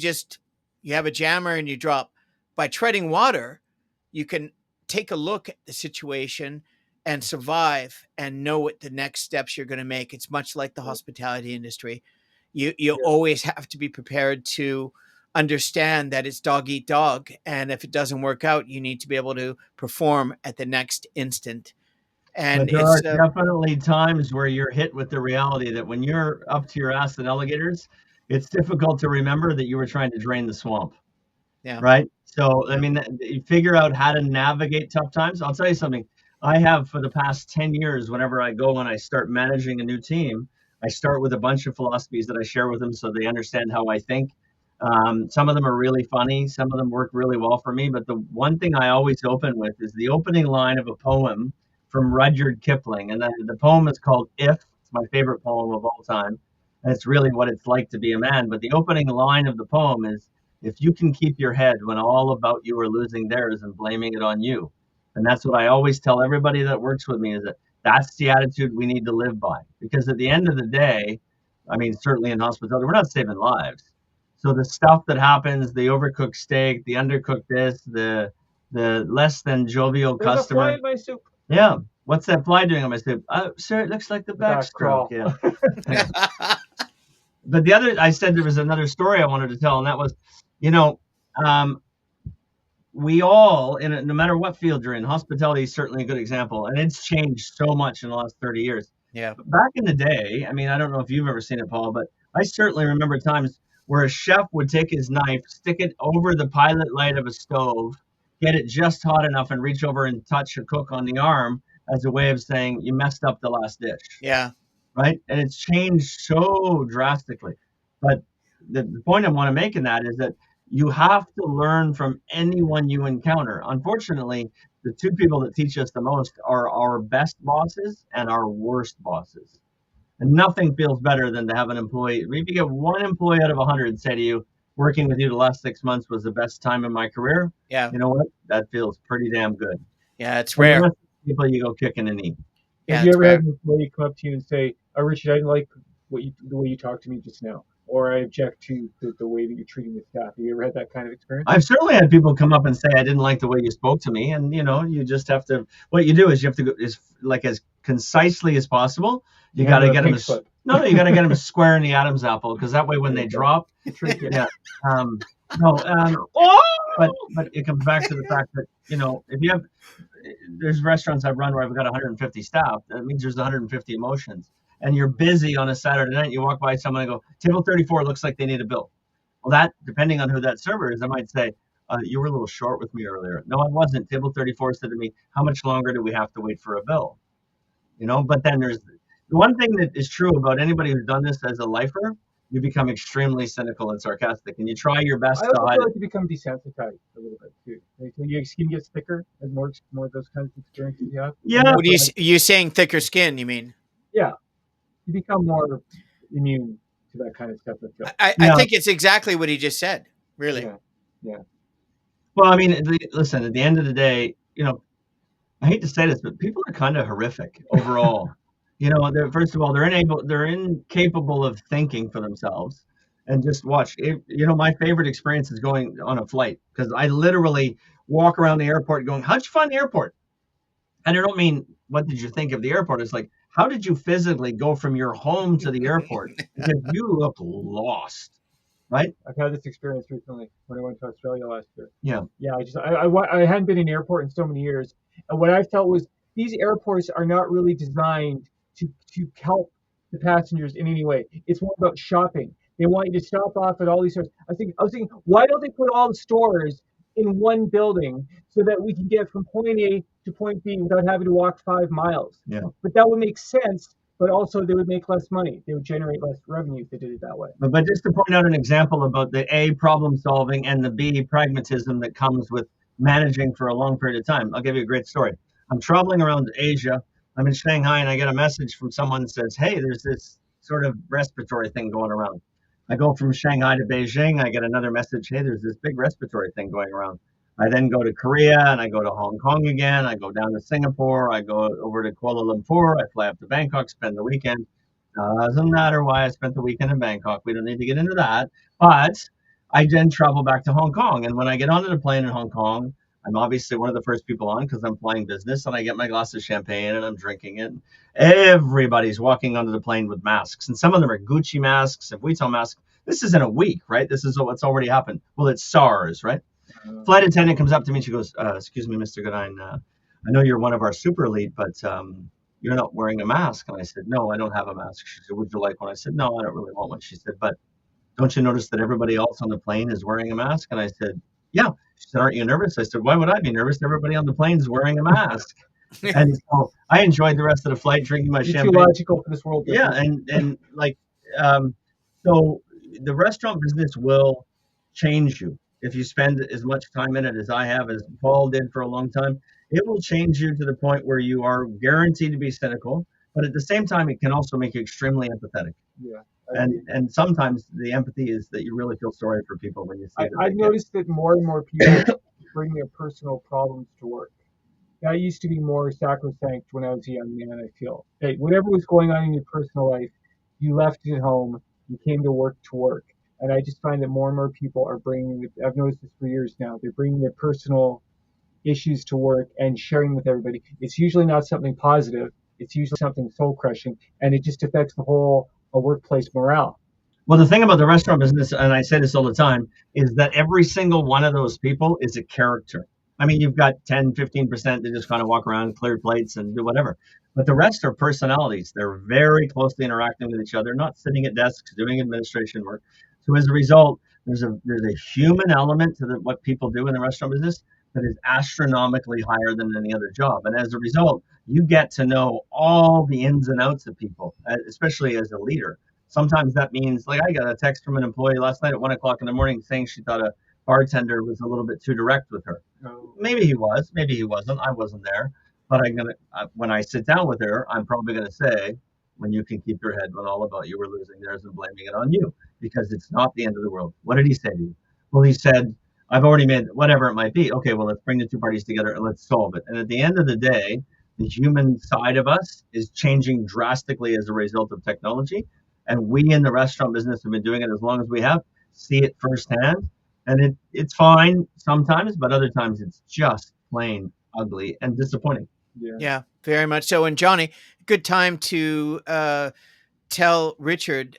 have a jammer and you drop, by treading water, you can take a look at the situation and survive and know what the next steps you're going to make. It's much like the hospitality industry. You always have to be prepared to understand that it's dog eat dog, and if it doesn't work out, you need to be able to perform at the next instant. And But there are it's definitely times where you're hit with the reality that when you're up to your ass in alligators, it's difficult to remember that you were trying to drain the swamp. yeah. Right? So, I mean, you figure out how to navigate tough times. I'll tell you something. I have for the past 10 years, whenever I go and I start managing a new team, I start with a bunch of philosophies that I share with them so they understand how I think. Some of them are really funny. Some of them work really well for me. But the one thing I always open with is the opening line of a poem from Rudyard Kipling. And the poem is called If. It's my favorite poem of all time. And it's really what it's like to be a man. But the opening line of the poem is, if you can keep your head when all about you are losing theirs and blaming it on you. And that's what I always tell everybody that works with me, is that that's the attitude we need to live by. Because at the end of the day, I mean, certainly in hospitality, we're not saving lives. So the stuff that happens, the overcooked steak, the undercooked this, the less than jovial There's a fly customer. in my soup. Yeah. What's that fly doing on my soup? Sir, it looks like the backstroke. Crawl. Yeah. But the other, I said there was another story I wanted to tell, and that was, you know, we all, no matter what field you're in, hospitality is certainly a good example, and it's changed so much in the last 30 years. Yeah. But back in the day, I mean, I don't know if you've ever seen it, Paul, but I certainly remember times where a chef would take his knife, stick it over the pilot light of a stove, get it just hot enough, and reach over and touch a cook on the arm as a way of saying, you messed up the last dish. Yeah. Right? And it's changed so drastically. But the point I want to make in that is that you have to learn from anyone you encounter. Unfortunately, the two people that teach us the most are our best bosses and our worst bosses. And nothing feels better than to have an employee. If you get one employee out of 100 say to you, working with you the last 6 months was the best time in my career. Yeah. You know what? That feels pretty damn good. Yeah. It's And the rare. rest of the people you go kick in the knee. Yeah, Have you it's ever had rare. an employee come up to you and say, "Oh, Richard, I didn't like the way you talked to me just now," or "I object to the way that you're treating the staff"? Have you ever had that kind of experience? I've certainly had people come up and say, I didn't like the way you spoke to me. And, you just have to, what you do is you have to go is like as concisely as possible. You got to get them, you got to get them square in the Adam's apple, because that way when they drop, yeah. But it comes back to the fact that, if you have, there's restaurants I've run where I've got 150 staff. That means there's 150 emotions. And you're busy on a Saturday night. You walk by someone and go, table 34 looks like they need a bill. Well, that, depending on who that server is, I might say, you were a little short with me earlier. No, I wasn't. Table 34 said to me, how much longer do we have to wait for a bill? But then there's the one thing that is true about anybody who's done this as a lifer, you become extremely cynical and sarcastic, and you try your best I to also hide feel it. like you become desensitized a little bit too. Like, so your skin gets thicker as more of those kinds of experiences you have. And Yeah, What are you saying? Thicker skin? You mean? yeah, you become more immune to that kind of stuff. I feel. I yeah. think it's exactly what he just said. Really. Yeah, yeah. Well, I mean, listen, at the end of the day, I hate to say this, but people are kind of horrific overall. First of all, they're incapable of thinking for themselves. And just watch. My favorite experience is going on a flight because I literally walk around the airport going, "How'd you find the airport?" And I don't mean what did you think of the airport. It's like, how did you physically go from your home to the airport? Because you look lost, right? I've had this experience recently when I went to Australia last year. Yeah. Yeah, I hadn't been in an airport in so many years, and what I felt was these airports are not really designed to help the passengers in any way. It's more about shopping. They want you to stop off at all these stores. I was thinking, why don't they put all the stores in one building so that we can get from point A to point B without having to walk 5 miles? Yeah. But that would make sense. But also, they would make less money. They would generate less revenue if they did it that way. But just to point out an example about the A, problem solving, and the B, pragmatism that comes with managing for a long period of time, I'll give you a great story. I'm traveling around Asia. I'm in Shanghai, and I get a message from someone that says, hey, there's this sort of respiratory thing going around. I go from Shanghai to Beijing. I get another message, hey, there's this big respiratory thing going around. I then go to Korea, and I go to Hong Kong again. I go down to Singapore. I go over to Kuala Lumpur. I fly up to Bangkok, spend the weekend. Doesn't matter why I spent the weekend in Bangkok. We don't need to get into that. But I then travel back to Hong Kong. And when I get onto the plane in Hong Kong, I'm obviously one of the first people on because I'm flying business, and I get my glass of champagne and I'm drinking it. Everybody's walking onto the plane with masks, and some of them are Gucci masks and Vuitton masks. This isn't a week, right? This is what's already happened. Well, it's SARS, right? Flight attendant comes up to me and she goes, excuse me, Mr. Goodine, I know you're one of our super elite, but you're not wearing a mask. And I said, no, I don't have a mask. She said, would you like one? I said, no, I don't really want one. She said, but don't you notice that everybody else on the plane is wearing a mask? And I said, yeah. She said, aren't you nervous? I said, why would I be nervous? Everybody on the plane is wearing a mask. And so I enjoyed the rest of the flight drinking my You're champagne. too logical for this world. Yeah, and like, so the restaurant business will change you if you spend as much time in it as I have, as Paul did for a long time. It will change you to the point where you are guaranteed to be cynical, but at the same time, it can also make you extremely empathetic. Yeah. And sometimes the empathy is that you really feel sorry for people when you see that I've noticed that more and more people bring their personal problems to work. That used to be more sacrosanct when I was a young man, I feel. Hey, whatever was going on in your personal life, you left it at home, you came to work. And I just find that more and more people are I've noticed this for years now, they're bringing their personal issues to work and sharing with everybody. It's usually not something positive, it's usually something soul crushing, and it just affects the whole workplace morale. Well, the thing about the restaurant business, and I say this all the time, is that every single one of those people is a character. I mean, you've got 10, 15% that just kind of walk around, clear plates, and do whatever. But the rest are personalities. They're very closely interacting with each other, not sitting at desks doing administration work. So as a result, there's a human element to what people do in the restaurant business that is astronomically higher than any other job. And as a result, you get to know all the ins and outs of people, especially as a leader. Sometimes that means, like, I got a text from an employee last night at 1 o'clock in the morning saying she thought a bartender was a little bit too direct with her. Maybe he was, maybe he wasn't. I wasn't there, but when I sit down with her, I'm probably gonna say, when you can keep your head when all about you are losing theirs and blaming it on you, because it's not the end of the world. What did he say to you? Well, he said, I've already made whatever it might be. Okay, well, let's bring the two parties together and let's solve it. And at the end of the day, the human side of us is changing drastically as a result of technology. And we in the restaurant business have been doing it as long as we have, see it firsthand. And it's fine sometimes, but other times it's just plain ugly and disappointing. Yeah, very much so. And Johnny, good time to tell Richard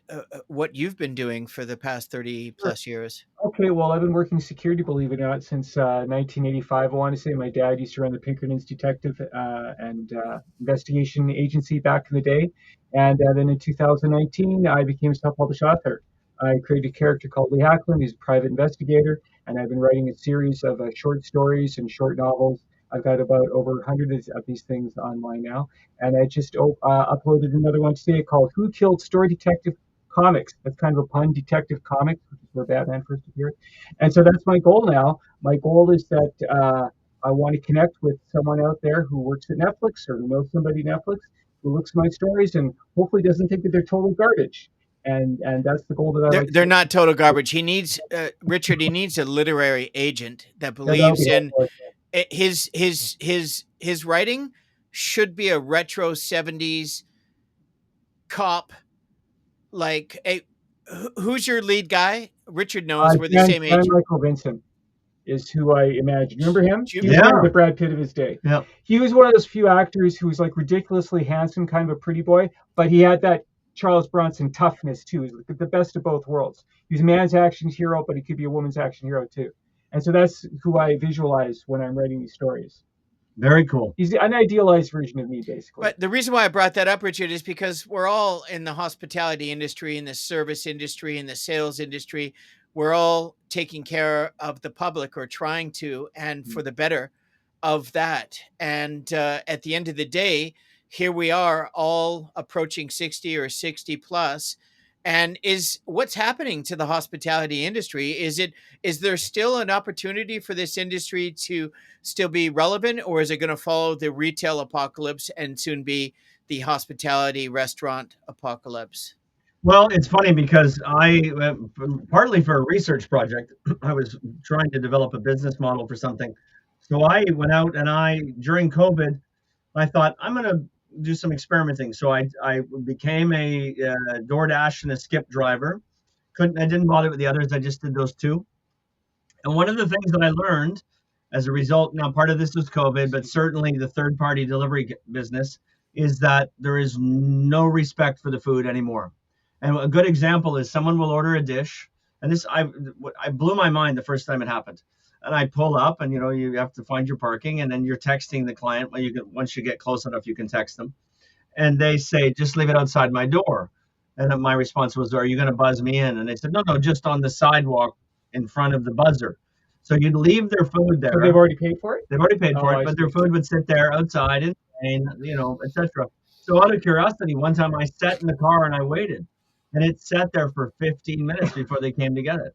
what you've been doing for the past 30 plus years. Okay, well, I've been working security, believe it or not, since 1985. I want to say my dad used to run the Pinkerton's Detective and Investigation Agency back in the day. And then in 2019, I became a self-published author. I created a character called Lee Hacklin. He's a private investigator, and I've been writing a series of short stories and short novels. I've got about over 100 of these things online now, and I just uploaded another one today called "Who Killed Story Detective Comics." That's kind of a pun, Detective Comics, which is where Batman first appeared. And so that's my goal now. My goal is that I want to connect with someone out there who works at Netflix or who knows somebody at Netflix who looks at my stories and hopefully doesn't think that they're total garbage. And that's the goal that I They're like they're to. not total garbage. He needs Richard. He needs a literary agent that Yeah, that'll believes be in helpful. his writing should be a retro 70s cop. Like, who's your lead guy? Richard knows we're the same Dan age. Michael Vincent is who I imagine. Remember him? He was Jupiter. kind of Yeah. the Brad Pitt of his day. Yeah. He was one of those few actors who was like ridiculously handsome, kind of a pretty boy, but he had that Charles Bronson toughness too. He was the best of both worlds. He was a man's action hero, but he could be a woman's action hero too. And so that's who I visualize when I'm writing these stories. Very cool. He's the unidealized version of me, basically. But the reason why I brought that up, Richard, is because we're all in the hospitality industry, in the service industry, in the sales industry. We're all taking care of the public or trying to, and for the better of that. And at the end of the day, here we are all approaching 60 or 60 plus. And is what's happening to the hospitality industry? Is there still an opportunity for this industry to still be relevant, or is it going to follow the retail apocalypse and soon be the hospitality restaurant apocalypse? Well, it's funny because partly for a research project, I was trying to develop a business model for something. So I went out and during COVID, I thought I'm going to do some experimenting. So I became a DoorDash and a Skip driver. I didn't bother with the others. I just did those two. And one of the things that I learned as a result, now part of this was COVID, but certainly the third party delivery business, is that there is no respect for the food anymore. And a good example is someone will order a dish, and I blew my mind the first time it happened. And I pull up, and you have to find your parking, and then you're texting the client. Well, once you get close enough, you can text them, and they say, just leave it outside my door. And then my response was, are you going to buzz me in? And they said, no, just on the sidewalk in front of the buzzer. So you'd leave their food there. So they've already paid for it? They've already paid for Oh, it, I but their see. food would sit there outside in the rain, etc. So out of curiosity, one time I sat in the car and I waited, and it sat there for 15 minutes before they came to get it.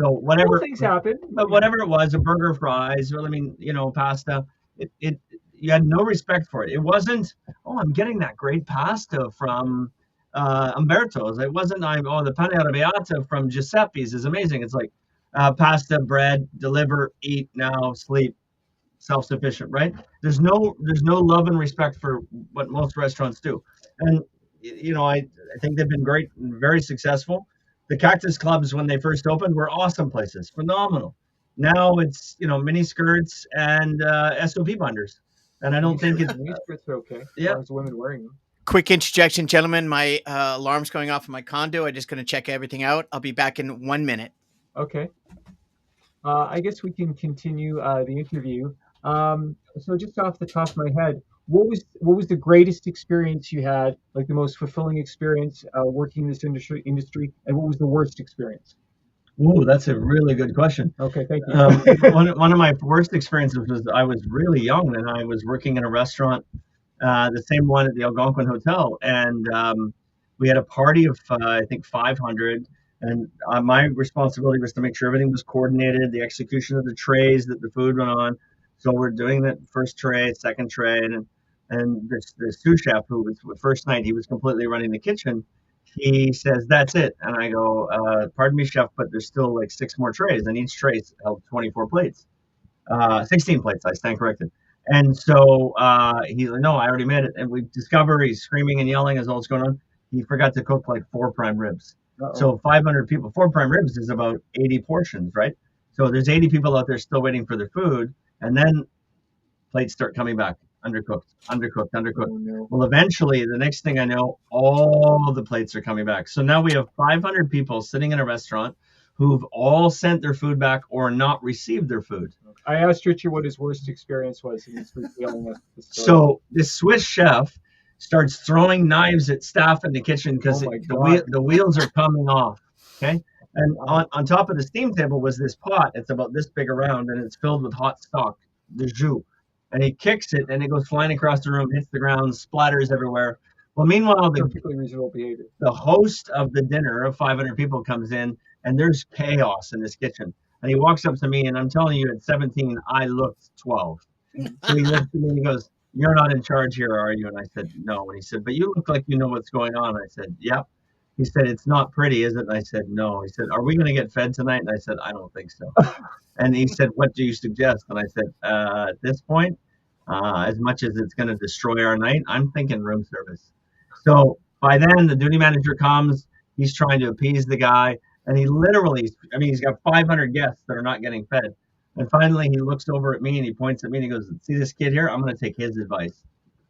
So whatever Well, things happen. but whatever it was, a burger, fries, or pasta, you had no respect for it. It wasn't, oh, I'm getting that great pasta from Umberto's. It wasn't, the pane arrabbiata from Giuseppe's is amazing. It's like pasta, bread, deliver, eat now, sleep, self-sufficient, right? There's no love and respect for what most restaurants do. And I think they've been great and very successful. The Cactus Clubs, when they first opened, were awesome places, phenomenal. Now it's mini skirts and SOP binders, and I don't think it's Mini skirts are okay. Yeah. As long as the women wearing them. Quick interjection, gentlemen. My alarm's going off in my condo. I'm just going to check everything out. I'll be back in 1 minute. Okay. I guess we can continue the interview. So just off the top of my head, what was the greatest experience you had, like the most fulfilling experience working in this industry, and what was the worst experience? Ooh, that's a really good question. Okay, thank you. One of my worst experiences was I was really young and I was working in a restaurant, the same one at the Algonquin Hotel, and we had a party of I think 500, and my responsibility was to make sure everything was coordinated, the execution of the trays that the food went on. So we're doing that first tray, second tray, and the sous chef who was the first night, he was completely running the kitchen. He says, that's it. And I go, pardon me, chef, but there's still like 6 more trays, and each tray held 24 plates. 16 plates, I stand corrected. And so he's like, no, I already made it. And we discover he's screaming and yelling as all it's going on. He forgot to cook like 4 prime ribs. Uh-oh. So 500 people, 4 prime ribs is about 80 portions, right? So there's 80 people out there still waiting for their food. And then plates start coming back, undercooked. Oh, no. Well, eventually, the next thing I know, all the plates are coming back. So now we have 500 people sitting in a restaurant who've all sent their food back or not received their food. I asked Richard what his worst experience was, and he's yelling at the story. So this Swiss chef starts throwing knives at staff in the kitchen because Oh my God. the wheels are coming off. Okay. And on top of the steam table was this pot. It's about this big around, and it's filled with hot stock, the jus. And he kicks it, and it goes flying across the room, hits the ground, splatters everywhere. Well, meanwhile, Perfectly reasonable behavior. the host of the dinner of 500 people comes in, and there's chaos in this kitchen. And he walks up to me, and I'm telling you, at 17, I looked 12. So he looks at me and he goes, "You're not in charge here, are you?" And I said, "No." And he said, "But you look like you know what's going on." I said, "Yep." He said, "It's not pretty, is it?" And I said, "No." He said, "Are we going to get fed tonight?" And I said, "I don't think so." And he said, "What do you suggest?" And I said, "At this point, as much as it's going to destroy our night, I'm thinking room service." So by then, the duty manager comes. He's trying to appease the guy. And he literally, I mean, he's got 500 guests that are not getting fed. And finally, he looks over at me and he points at me and he goes, "See this kid here? I'm going to take his advice."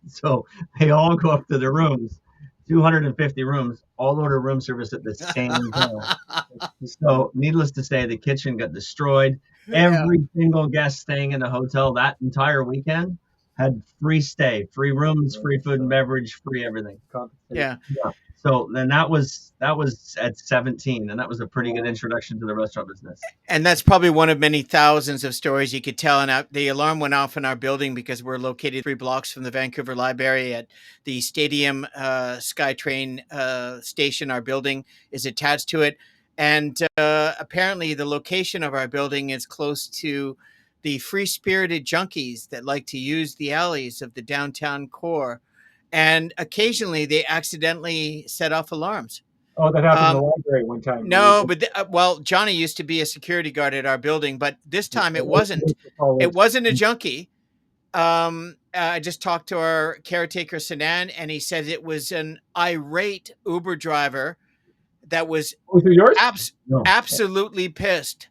So they all go up to their rooms, 250 rooms, all order room service at the same time. So, needless to say, the kitchen got destroyed. Yeah. Every single guest staying in the hotel that entire weekend had free stay, free rooms, free food and beverage, free everything. Yeah. Yeah. So then that was at 17, and that was a pretty good introduction to the restaurant business. And that's probably one of many thousands of stories you could tell. And the alarm went off in our building because we're located 3 blocks from the Vancouver Library at the Stadium SkyTrain station. Our building is attached to it. And apparently, the location of our building is close to the free spirited junkies that like to use the alleys of the downtown core. And occasionally, they accidentally set off alarms. Oh, that happened in the Um, library one time. no, but well, Johnny used to be a security guard at our building, but this time it wasn't. It wasn't a junkie. I just talked to our caretaker Sanan, and he said it was an irate Uber driver that was Was it yours? No. absolutely pissed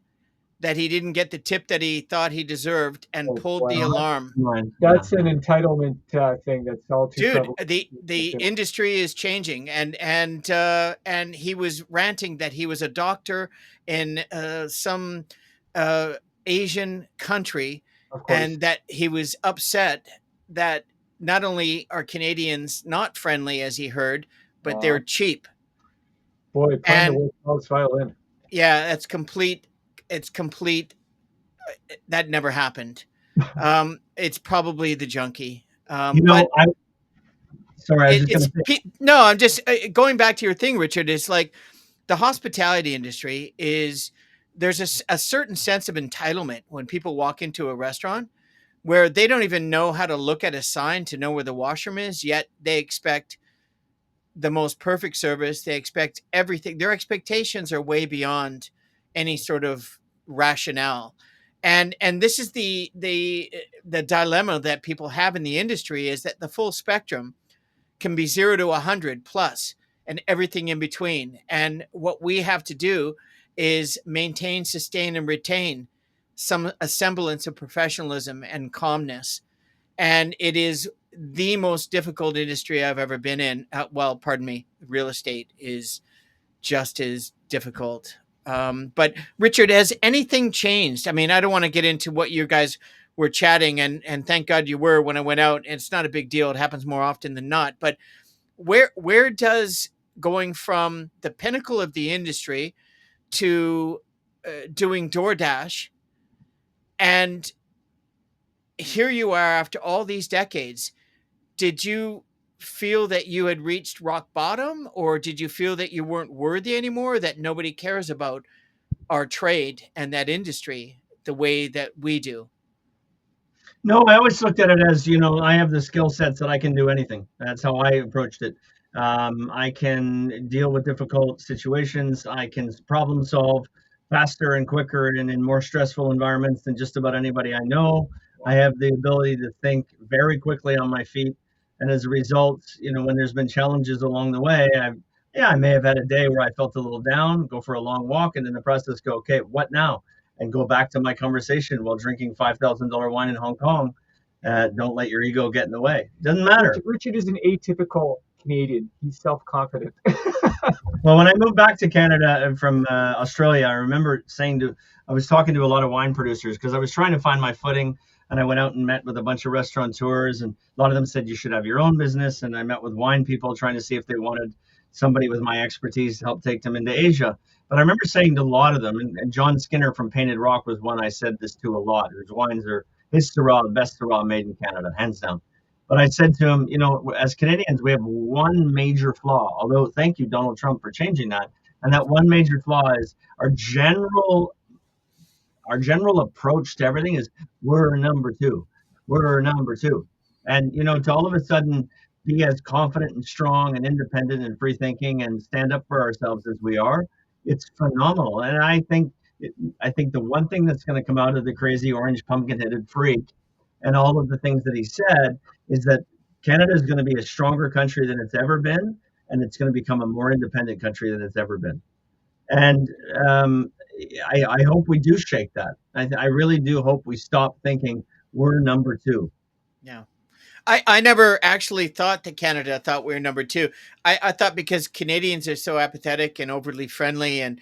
that he didn't get the tip that he thought he deserved and Oh, pulled the wow. alarm. That's an entitlement thing that's all too Dude, prevalent. the industry is changing, and he was ranting that he was a doctor in some Asian country, Of course. and that he was upset that not only are Canadians not friendly, as he heard, but they're cheap. Boy, playing And the world's violin. yeah, that's complete. It's complete. That never happened. It's probably the junkie. You know, sorry, I was just going to say. No, I'm just going back to your thing, Richard. It's like the hospitality industry is there's a certain sense of entitlement when people walk into a restaurant where they don't even know how to look at a sign to know where the washroom is, yet they expect the most perfect service. They expect everything. Their expectations are way beyond any sort of rationale. And this is the dilemma that people have in the industry is that the full spectrum can be 0 to 100 plus and everything in between. And what we have to do is maintain, sustain, and retain a semblance of professionalism and calmness. And it is the most difficult industry I've ever been in. Well, pardon me, real estate is just as difficult. But Richard, has anything changed? I mean, I don't want to get into what you guys were chatting, and thank God you were when I went out. It's not a big deal. It happens more often than not. But where does going from the pinnacle of the industry to doing DoorDash, and here you are after all these decades, did you feel that you had reached rock bottom, or did you feel that you weren't worthy anymore, that nobody cares about our trade and that industry the way that we do? No, I always looked at it as, I have the skill sets that I can do anything. That's how I approached it. I can deal with difficult situations. I can problem solve faster and quicker and in more stressful environments than just about anybody I know. I have the ability to think very quickly on my feet. And as a result, when there's been challenges along the way, I may have had a day where I felt a little down, go for a long walk, and in the process go, okay, what now? And go back to my conversation while drinking $5,000 wine in Hong Kong. Don't let your ego get in the way. Doesn't matter. Richard is an atypical Canadian. He's self-confident. Well, when I moved back to Canada from Australia, I remember I was talking to a lot of wine producers because I was trying to find my footing. And I went out and met with a bunch of restaurateurs, and a lot of them said you should have your own business. And I met with wine people trying to see if they wanted somebody with my expertise to help take them into Asia. But I remember saying to a lot of them, and John Skinner from Painted Rock was one I said this to a lot. His wines are his Syrah, the best Syrah made in Canada, hands down. But I said to him, as Canadians, we have one major flaw. Although, thank you, Donald Trump, for changing that. And that one major flaw is our general approach to everything is we're number two. We're number two. And, to all of a sudden be as confident and strong and independent and free thinking and stand up for ourselves as we are, it's phenomenal. And I think the one thing that's going to come out of the crazy orange pumpkin headed freak and all of the things that he said is that Canada is going to be a stronger country than it's ever been, and it's going to become a more independent country than it's ever been. And I hope we do shake that. I really do hope we stop thinking we're number two. Yeah. I never actually thought that Canada thought we were number two. I thought because Canadians are so apathetic and overly friendly and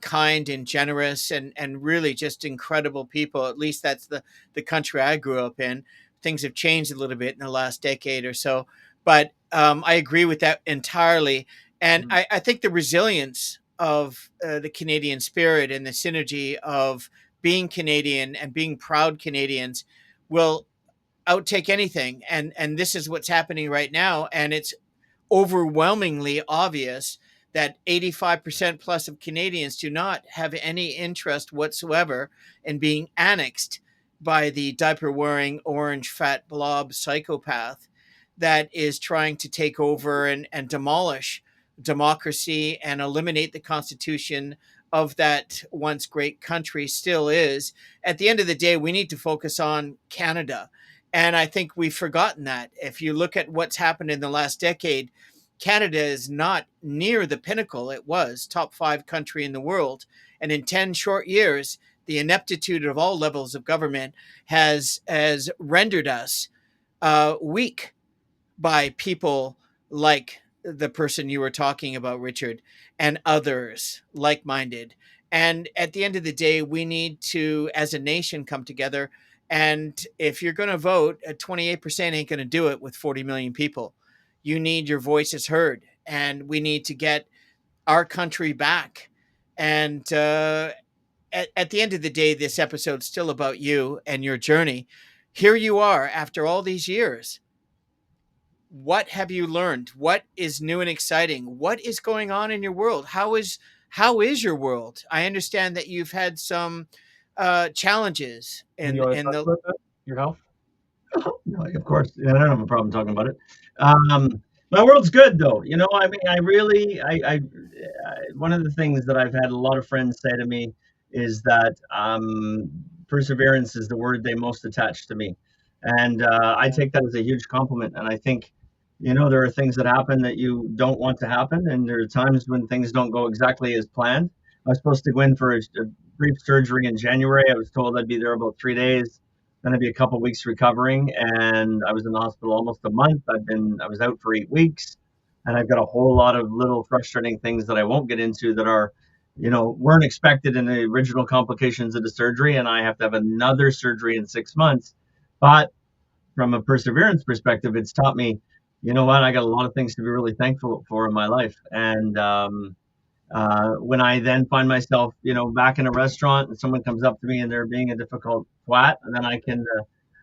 kind and generous and really just incredible people. At least that's the country I grew up in. Things have changed a little bit in the last decade or so, but I agree with that entirely. And Mhm. I think the resilience of the Canadian spirit and the synergy of being Canadian and being proud Canadians will outtake anything, and this is what's happening right now, and it's overwhelmingly obvious that 85% plus of Canadians do not have any interest whatsoever in being annexed by the diaper wearing orange fat blob psychopath that is trying to take over and demolish democracy and eliminate the constitution of that once great country still is. At the end of the day, we need to focus on Canada. And I think we've forgotten that. If you look at what's happened in the last decade, Canada is not near the pinnacle it was, top five country in the world. And in 10 short years, the ineptitude of all levels of government has rendered us weak by people like the person you were talking about, Richard, and others like minded. And at the end of the day, we need to, as a nation, come together. And if you're going to vote, 28% ain't going to do it with 40 million people. You need your voices heard, and we need to get our country back. And at the end of the day, this episode's still about you and your journey. Here you are after all these years. What have you learned? What is new and exciting? What is going on in your world? How is your world? I understand that you've had some challenges And you in want to in talk the about that? Your health? No, of course, yeah, I don't have a problem talking about it. My world's good though. I mean, I really, one of the things that I've had a lot of friends say to me is that perseverance is the word they most attach to me, and I Yeah. take that as a huge compliment. And I think, there are things that happen that you don't want to happen, and there are times when things don't go exactly as planned. I was supposed to go in for a brief surgery in January. I was told I'd be there about 3 days. Then I'd be a couple weeks recovering, and I was in the hospital almost a month. I was out for 8 weeks, and I've got a whole lot of little frustrating things that I won't get into that are, weren't expected in the original complications of the surgery, and I have to have another surgery in 6 months. But from a perseverance perspective, it's taught me, you know what, I got a lot of things to be really thankful for in my life, and when I then find myself, back in a restaurant and someone comes up to me and they're being a difficult twat, and then I can,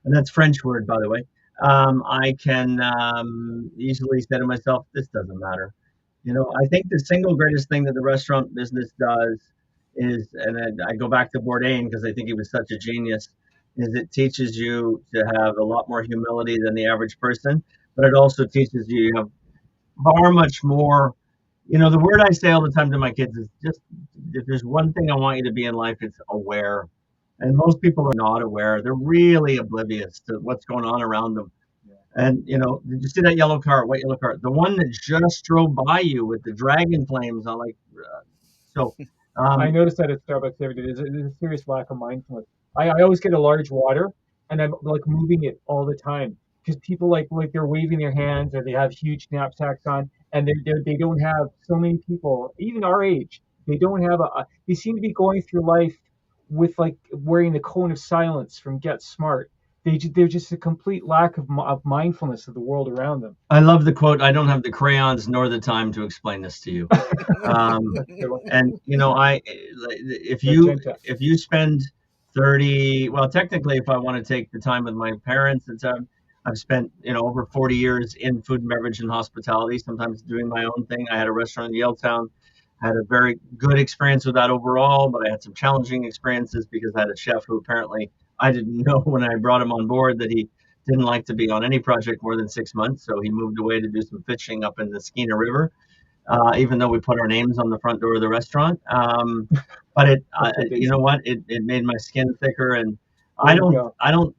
and that's French word, by the way, I can easily say to myself, this doesn't matter. I think the single greatest thing that the restaurant business does is, and then I go back to Bourdain because I think he was such a genius, is it teaches you to have a lot more humility than the average person, but it also teaches you have far much more. The word I say all the time to my kids is just, if there's one thing I want you to be in life, it's aware. And most people are not aware. They're really oblivious to what's going on around them. Yeah. And, did you see that yellow car, white yellow car? The one that just drove by you with the dragon flames on, like, so, I um, noticed that at Starbucks every day. There's a serious lack of mindfulness. I always get a large water, and I'm like moving it all the time because people like they're waving their hands or they have huge knapsacks on, and they don't have so many people, even our age. They don't have they seem to be going through life with like wearing the cone of silence from Get Smart. There's just a complete lack of mindfulness of the world around them. I love the quote. I don't have the crayons nor the time to explain this to you. Um, and I if you Magenta. if you spend 30, well, technically, if I want to take the time with my parents, I've spent over 40 years in food and beverage and hospitality, sometimes doing my own thing. I had a restaurant in Yaletown, had a very good experience with that overall, but I had some challenging experiences because I had a chef who apparently I didn't know when I brought him on board that he didn't like to be on any project more than 6 months, so he moved away to do some fishing up in the Skeena River, even though we put our names on the front door of the restaurant. But you know what? It made my skin thicker, and There you go. I don't,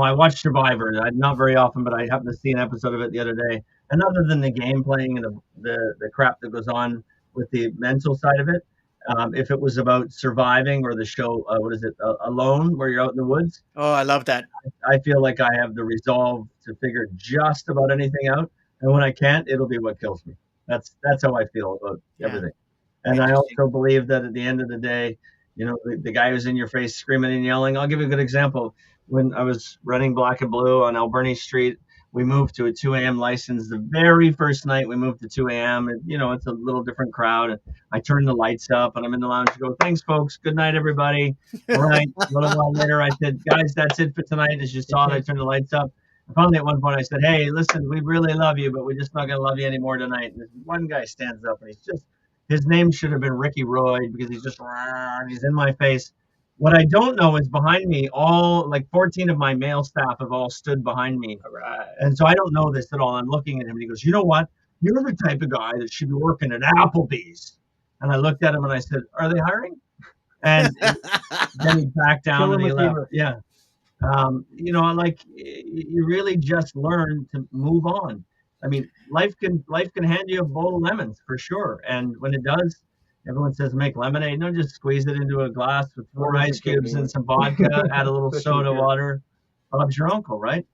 I watch Survivor. Not very often, but I happened to see an episode of it the other day. And other than the game playing and the crap that goes on with the mental side of it, if it was about surviving or the show, what is it, Alone, where you're out in the woods, Oh, I love that. I feel like I have the resolve to figure just about anything out. And when I can't, it'll be what kills me. That's how I feel about Yeah, everything. And I interesting. also believe that at the end of the day, the guy who's in your face screaming and yelling. I'll give you a good example. When I was running Black and Blue on Alberni Street, we moved to a 2 a.m. license. The very first night we moved to 2 a.m. And, it's a little different crowd. And I turned the lights up and I'm in the lounge to go, thanks, folks. Good night, everybody. All right. A little while later, I said, guys, that's it for tonight. As you saw it, I turned the lights up. Finally, at one point, I said, hey, listen, we really love you, but we're just not going to love you anymore tonight. And this one guy stands up and his name should have been Ricky Roy because he's in my face. What I don't know is behind me, all like 14 of my male staff have all stood behind me. All right. And so I don't know this at all. I'm looking at him and he goes, you know what? You're the type of guy that should be working at Applebee's. And I looked at him and I said, are they hiring? And then he backed down Kill and him he with left. humor. Yeah. Like you really just learn to move on. I mean, life can hand you a bowl of lemons for sure, and when it does, everyone says make lemonade. No, just squeeze it into a glass with four Water's a ice good cubes and name. some vodka, add a little Especially soda here. water. Bob's your uncle, right?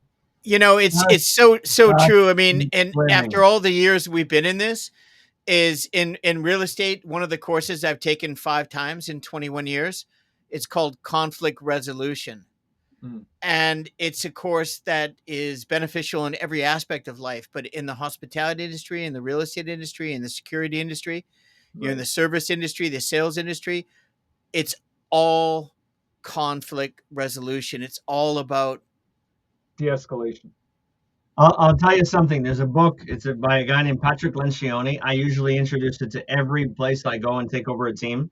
It's Just, so just true. I mean, keep and after swimming. all the years we've been in this, is in real estate, one of the courses I've taken 5 times in 21 years. It's called conflict resolution. Mm, And it's a course that is beneficial in every aspect of life, but in the hospitality industry, in the real estate industry, in the security industry, in right. the service industry, the sales industry, it's all conflict resolution. It's all about De-escalation. I'll tell you something. There's a book. By a guy named Patrick Lencioni. I usually introduce it to every place I go and take over a team,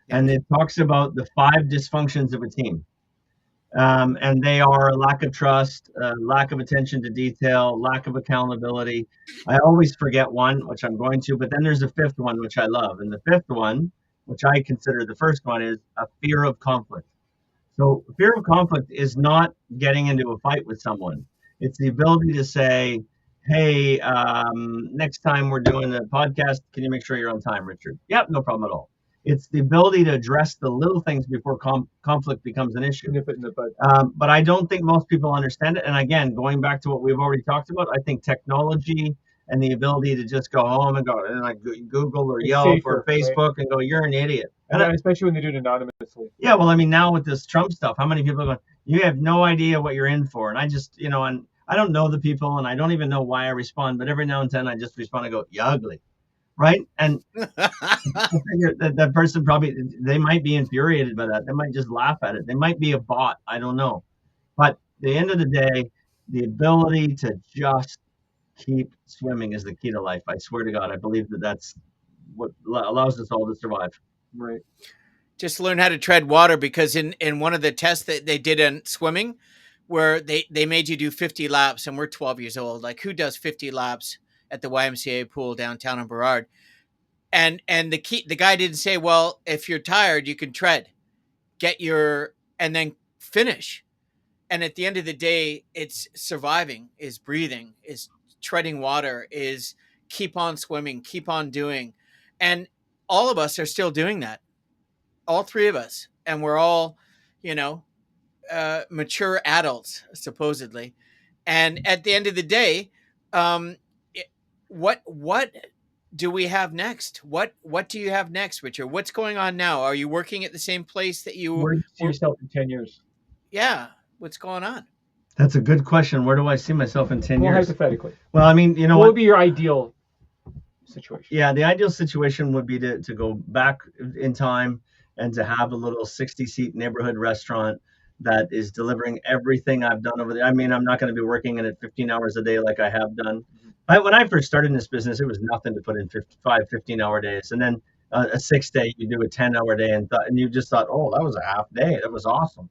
yeah. and it talks about the 5 dysfunctions of a team. And they are lack of trust, lack of attention to detail, lack of accountability. I always forget one, which I'm going to, but then there's a fifth one, which I love. And the fifth one, which I consider the first one, is a fear of conflict. So, fear of conflict is not getting into a fight with someone, it's the ability to say, hey, next time we're doing a podcast, can you make sure you're on time, Richard? Yep, no problem at all. It's the ability to address the little things before conflict becomes an issue. Nip it in the bud. But I don't think most people understand it. And again, going back to what we've already talked about, I think technology and the ability to just go home and go and like Google or It's Yelp or safer, right? Facebook and go, you're an idiot. And Yeah, especially when they do it anonymously. yeah, well, I mean, now with this Trump stuff, how many people are going, you have no idea what you're in for. And I just, and I don't know the people and I don't even know why I respond, but every now and then I just respond and go, you ugly. Right. And I figure that person probably, they might be infuriated by that. They might just laugh at it. They might be a bot. I don't know. But at the end of the day, the ability to just keep swimming is the key to life. I swear to God, I believe that that's what allows us all to survive. Right. Just learn how to tread water, because in one of the tests that they did in swimming, where they made you do 50 laps, and we're 12 years old, like who does 50 laps at the YMCA pool downtown in Burrard? And the guy didn't say, well, if you're tired you can tread, get your, and then finish. And at the end of the day, it's surviving, is breathing, is treading water, is keep on swimming, keep on doing. And all of us are still doing that, all three of us, and we're all, you know, mature adults supposedly. And at the end of the day, um, what do we have next? What do you have next, Richard? What's going on now? Are you working at the same place that you Where do you see were? yourself in 10 years? Yeah, what's going on? That's a good question. Where do I see myself in 10 Well, years? hypothetically, Well, I mean, you know what would what? be your ideal situation? Yeah, the ideal situation would be to go back in time and to have a little 60-seat neighborhood restaurant that is delivering everything I've done over there. I mean, I'm not going to be working in it 15 hours a day like I have done. When I first started in this business, it was nothing to put in 15-hour days. And then a 6-day, you do a 10-hour day, and you just thought, oh, that was a half day. That was awesome.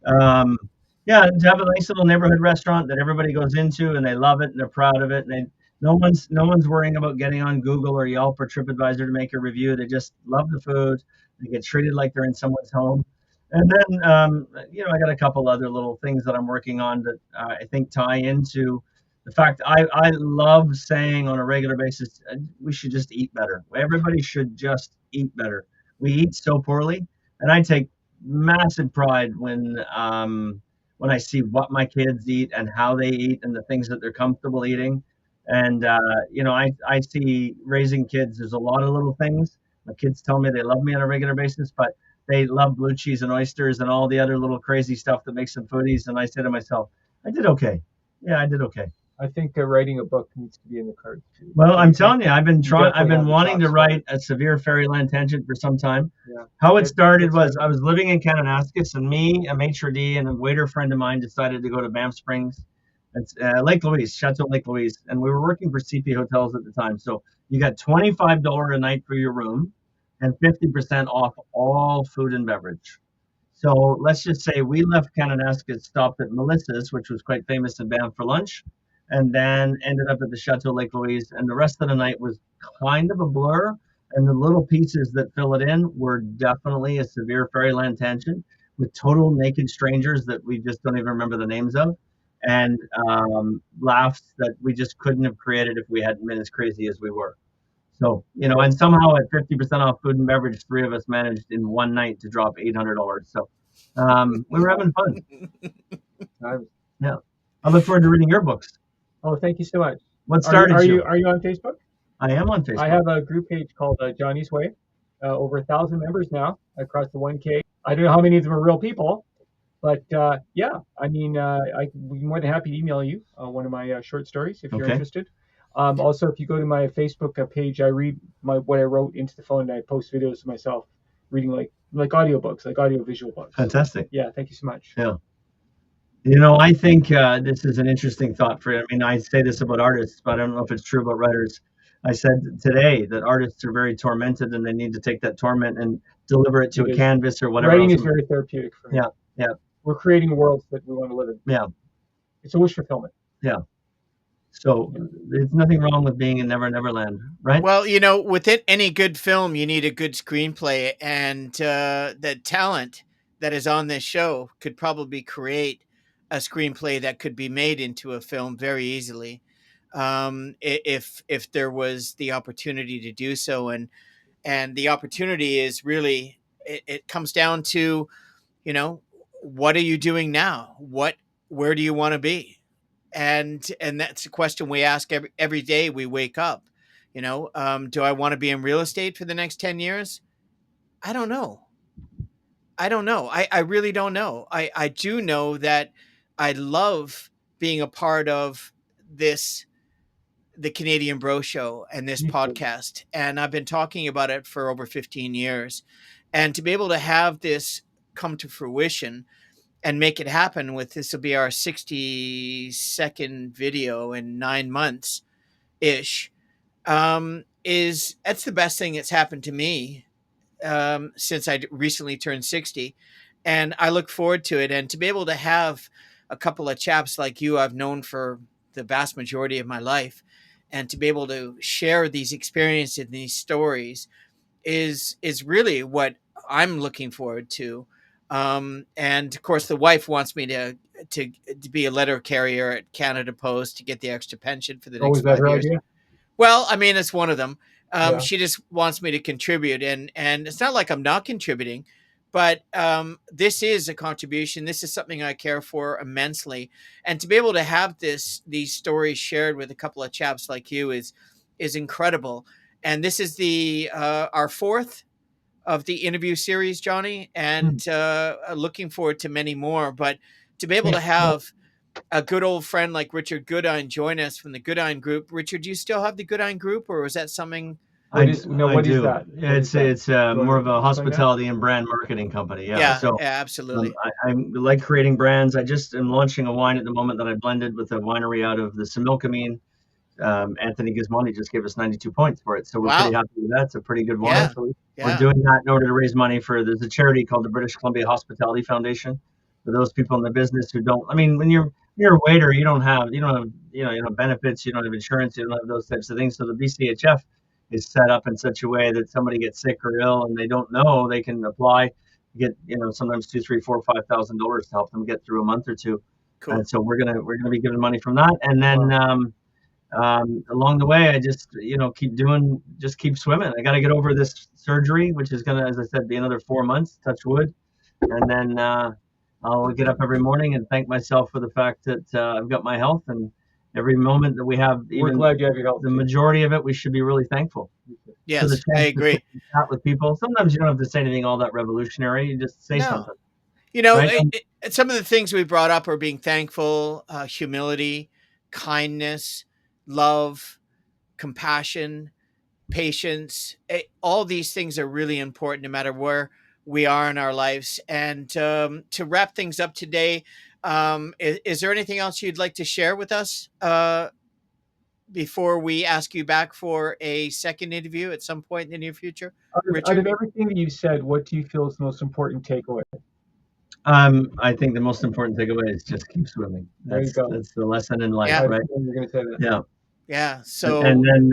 Um, yeah, to have a nice little neighborhood restaurant that everybody goes into and they love it and they're proud of it, and no one's worrying about getting on Google or Yelp or TripAdvisor to make a review. They just love the food. They get treated like they're in someone's home. And then I got a couple other little things that I'm working on that I think tie into the fact I love saying on a regular basis, we should just eat better. Everybody should just eat better. We eat so poorly, and I take massive pride when I see what my kids eat and how they eat and the things that they're comfortable eating. And I see raising kids. There's a lot of little things. My kids tell me they love me on a regular basis, but they love blue cheese and oysters and all the other little crazy stuff that makes them foodies. And I say to myself, I did okay. Yeah, I did okay. I think writing a book needs to be in the cards too. Well, So I'm you think telling you, I've been definitely have the wanting to chops for write it. a severe fairyland tangent for some time. Yeah. How it That's started was fair. I was living in Kananaskis, and me, a maitre d', and a waiter friend of mine decided to go to Banff Springs. It's Lake Louise, Chateau Lake Louise, and we were working for CP Hotels at the time. So you got $25 a night for your room, and 50% off all food and beverage. So let's just say we left Kananaskis, stopped at Melissa's, which was quite famous in Banff, for lunch, and then ended up at the Chateau Lake Louise. And the rest of the night was kind of a blur. And the little pieces that fill it in were definitely a severe fairyland tangent with total naked strangers that we just don't even remember the names of, and laughs that we just couldn't have created if we hadn't been as crazy as we were. So, and somehow at 50% off food and beverage, three of us managed in one night to drop $800. So we were having fun. Yeah. I look forward to reading your books. Oh, thank you so much. What started are you? Are you on Facebook? I am on Facebook. I have a group page called Johnny's Way. Over 1,000 members now across the 1K. I don't know how many of them are real people, but yeah, I mean, I'd be more than happy to email you one of my short stories if you're Okay. interested. Also, if you go to my Facebook page, I read what I wrote into the phone, and I post videos of myself reading like audiobooks, like audiovisual books. Fantastic. Yeah, thank you so much. Yeah. I think this is an interesting thought for you. I mean, I say this about artists, but I don't know if it's true about writers. I said today that artists are very tormented and they need to take that torment and deliver it to It a is. canvas or whatever Writing else. is very therapeutic for me. Yeah, yeah. We're creating worlds that we want to live in. Yeah. It's a wish fulfillment. Yeah. So there's nothing wrong with being in Never Never Land, right? Well, with any good film, you need a good screenplay, and the talent that is on this show could probably create a screenplay that could be made into a film very easily, if there was the opportunity to do so. And the opportunity is really, it comes down to, you know, what are you doing now? Where do you want to be? And that's a question we ask every day we wake up. Do I want to be in real estate for the next 10 years? I don't know. I really don't know. I do know that I love being a part of the Canadian Bro Show and this podcast. And I've been talking about it for over 15 years. And to be able to have this come to fruition and make it happen, with this will be our 60-second video in 9 months ish, is that's the best thing that's happened to me since I recently turned 60. And I look forward to it. And to be able to have a couple of chaps like you I've known for the vast majority of my life, and to be able to share these experiences and these stories is really what I'm looking forward to. And of course, the wife wants me to be a letter carrier at Canada Post to get the extra pension for the next is that 5 her years. idea? Well, I mean, it's one of them. Yeah. She just wants me to contribute, and it's not like I'm not contributing, but this is a contribution. This is something I care for immensely, and to be able to have these stories shared with a couple of chaps like you is incredible. And this is the our fourth of the interview series, Johnny, and looking forward to many more. But to be able to have a good old friend like Richard Goodine join us from the Goodine Group. Richard, do you still have the Goodine Group, or was that something? What is do. that? It's Do more of you a wanna explain that? hospitality and brand marketing company. Yeah. Yeah, So yeah, absolutely. I like creating brands. I just am launching a wine at the moment that I blended with a winery out of the Similkameen. Anthony Gismondi just gave us 92 points for it, so we're pretty Wow. happy with that. It's a pretty good wine. Yeah, Congratulations. We're yeah, doing that in order to raise money for there's a charity called the British Columbia Hospitality Foundation for those people in the business who don't. I mean, when you're a waiter, you don't have benefits, you don't have insurance, you don't have those types of things. So the BCHF is set up in such a way that somebody gets sick or ill and they don't know they can apply, get sometimes two, three, four, $5,000 to help them get through a month or two. cool. And so we're gonna be giving money from that, and then Wow. along the way, I just keep swimming. I got to get over this surgery, which is gonna, as I said, be another 4 months. Touch wood, and then I'll get up every morning and thank myself for the fact that I've got my health, and every moment that we have, We're even glad you have your health the too. majority of it, we should be really thankful for the Yes, I chance to sit agree. and chat with people. Sometimes you don't have to say anything all that revolutionary. You just say No, something, right? some of the things we brought up are being thankful, humility, kindness, love, compassion, patience. All these things are really important no matter where we are in our lives. And to wrap things up today, is there anything else you'd like to share with us before we ask you back for a second interview at some point in the near future, Out Richard? of everything that you said, what do you feel is the most important takeaway? I think the most important takeaway is just keep swimming. There you go. That's the lesson in life, Yeah, I had a right? feeling you were going to say that. Yeah. yeah. And So then,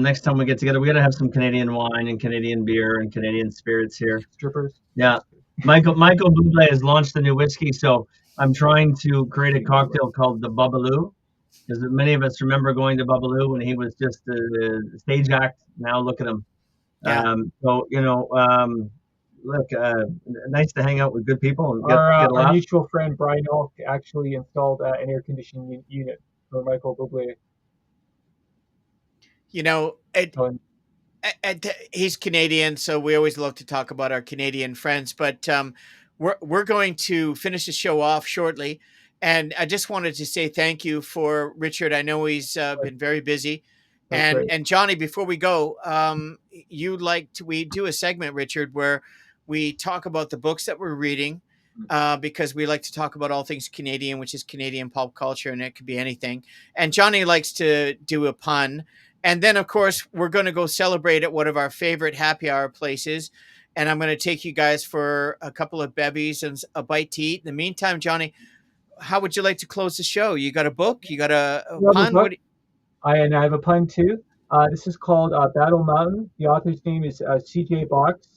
next time we get together, we got to have some Canadian wine and Canadian beer and Canadian spirits here. Strippers. Yeah. Michael Bublé has launched a new whiskey, so I'm trying to create a cocktail called the Bubbaloo, because many of us remember going to Bubbaloo when he was just a stage act. Now look at him. yeah, So look, nice to hang out with good people and get a Our laugh. mutual friend Brian Elk actually installed an air conditioning unit for Michael Bublé. you know, So, he's Canadian, so we always love to talk about our Canadian friends. But we're going to finish the show off shortly, and I just wanted to say thank you for Richard. I know he's been very busy, that's great. and Johnny. Before we go, we do a segment, Richard, where we talk about the books that we're reading. Because we like to talk about all things Canadian, which is Canadian pop culture, and it could be anything. And Johnny likes to do a pun, and then, of course, we're going to go celebrate at one of our favorite happy hour places. And I'm going to take you guys for a couple of bevies and a bite to eat. In the meantime, Johnny, how would you like to close the show? You got a book? You got a You have a pun? book? And I have a pun too. This is called Battle Mountain. The author's name is C.J. Box,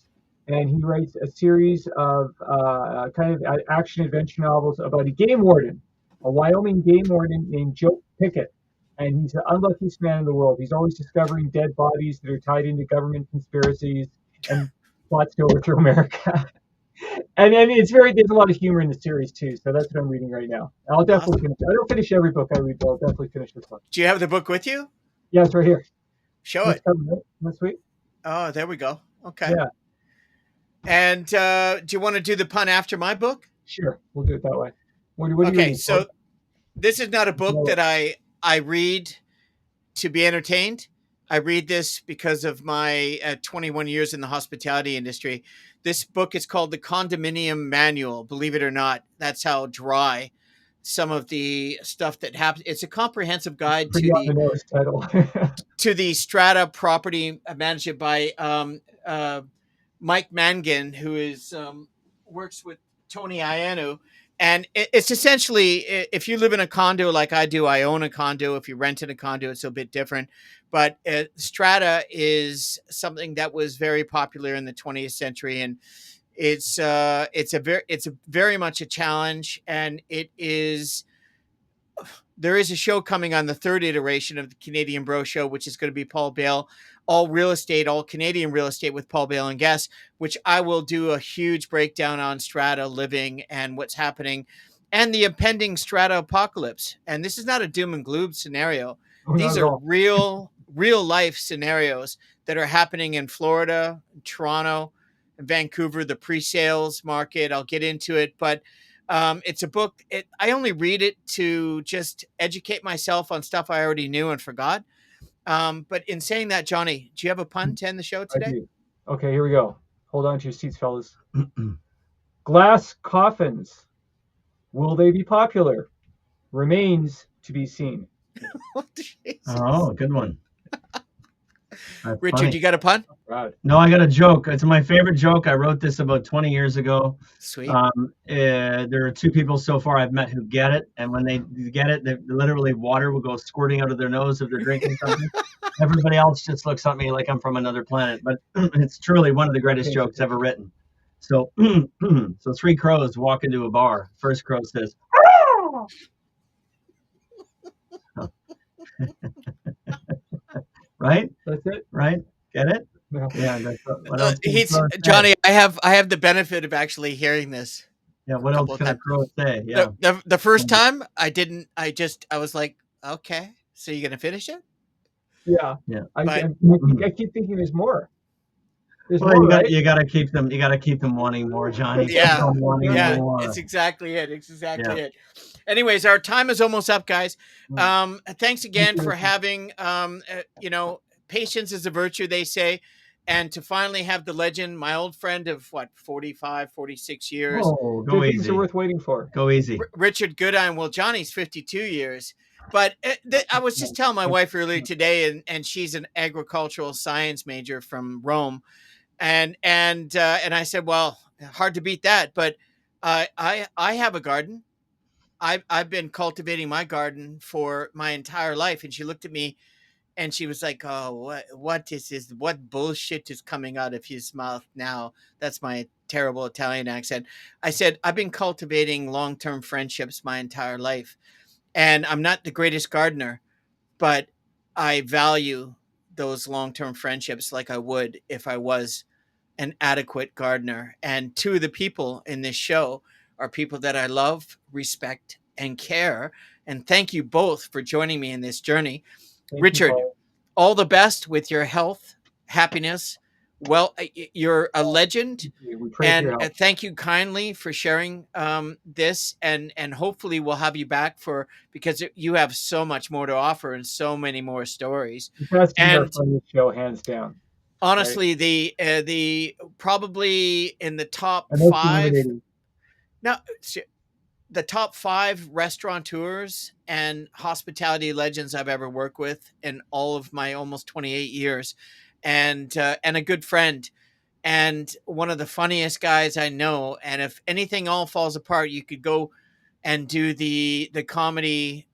and he writes a series of kind of action adventure novels about a game warden, a Wyoming game warden named Joe Pickett. And he's the unluckiest man in the world. He's always discovering dead bodies that are tied into government conspiracies and plots to overthrow America. And there's a lot of humor in the series too. So that's what I'm reading right now. I'll definitely Awesome. finish. I don't finish every book I read, but I'll definitely finish this one. Do you have the book with you? Yeah, it's right here. Show It's it. coming, right? That's sweet. Oh, there we go. Okay. Yeah, And do you want to do the pun after my book? sure. We'll do it that way. What are you Okay. reading for? So this is not a book that I read to be entertained. I read this because of my 21 years in the hospitality industry. This book is called The Condominium Manual. Believe it or not, that's how dry some of the stuff that happens. It's a comprehensive guide Pretty on the nose title. to the strata property managed by Mike Mangan, who is works with Tony Ianu. And it's essentially, if you live in a condo like I do, I own a condo. If you rent in a condo, it's a bit different. But strata is something that was very popular in the 20th century, and it's a very much a challenge, and there is a show coming on the third iteration of the Canadian Bro Show, which is going to be Paul Bale, all real estate, all Canadian real estate with Paul Bale and guests, which I will do a huge breakdown on strata living and what's happening and the impending strata apocalypse. And this is not a doom and gloom scenario. Oh, not These at are all. real life scenarios that are happening in Florida, Toronto, and Vancouver, the pre-sales market. I'll get into it, but It's a book. I only read it to just educate myself on stuff I already knew and forgot. But in saying that, Johnny, do you have a pun to end the show I today? do. Okay, here we go. Hold on to your seats, fellas. Glass coffins. Will they be popular? Remains to be seen. Oh, Jesus. Oh, good one. That's Richard, funny. you got a pun? Brad. No, I got a joke. It's my favorite joke. I wrote this about 20 years ago. Sweet. There are two people so far I've met who get it, and when they get it, literally water will go squirting out of their nose if they're drinking something. Everybody else just looks at me like I'm from another planet, but it's truly one of the greatest jokes ever written. So, so three crows walk into a bar. First crow says, right? That's it? Right? Get it? No. Yeah. What else can a He's crow say? Johnny. I have the benefit of actually hearing this Yeah. a What else couple of can a times. crow say? Yeah. The first time I didn't. I was like, okay, so you're gonna finish it? Yeah. Yeah. But I keep thinking there's more. There's Well, more, right? you got to keep them wanting more, Johnny. Keep yeah, them wanting yeah, more. it's exactly it. It's exactly Yeah. it. Anyways, our time is almost up, guys. Mm. Thanks again you, for Richard. having, patience is a virtue, they say. And to finally have the legend, my old friend of 45, 46 years, Oh, go Good things easy. are worth waiting for. Go easy. Richard Goodine. Well, Johnny's 52 years. But I was just telling my wife earlier today, and she's an agricultural science major from Rome. And I said, well, hard to beat that. But I have a garden. I've been cultivating my garden for my entire life. And she looked at me and she was like, "Oh, what bullshit is coming out of his mouth now?" That's my terrible Italian accent. I said, "I've been cultivating long-term friendships my entire life, and I'm not the greatest gardener, but I value those long-term friendships like I would if I was an adequate gardener. And two of the people in this show are people that I love, respect, and care. And thank you both for joining me in this journey. Thank you, Richard, Paul. all the best with your health, happiness. Well, you're a legend. We pray for your And help. thank you kindly for sharing this, and hopefully we'll have you back because you have so much more to offer and so many more stories. This has to be our And funniest show, hands down. honestly, the probably in the top And most five. illuminating. Now, the top 5 restaurateurs and hospitality legends I've ever worked with in all of my almost 28 years, and a good friend, and one of the funniest guys I know. And if anything all falls apart, you could go and do the comedy.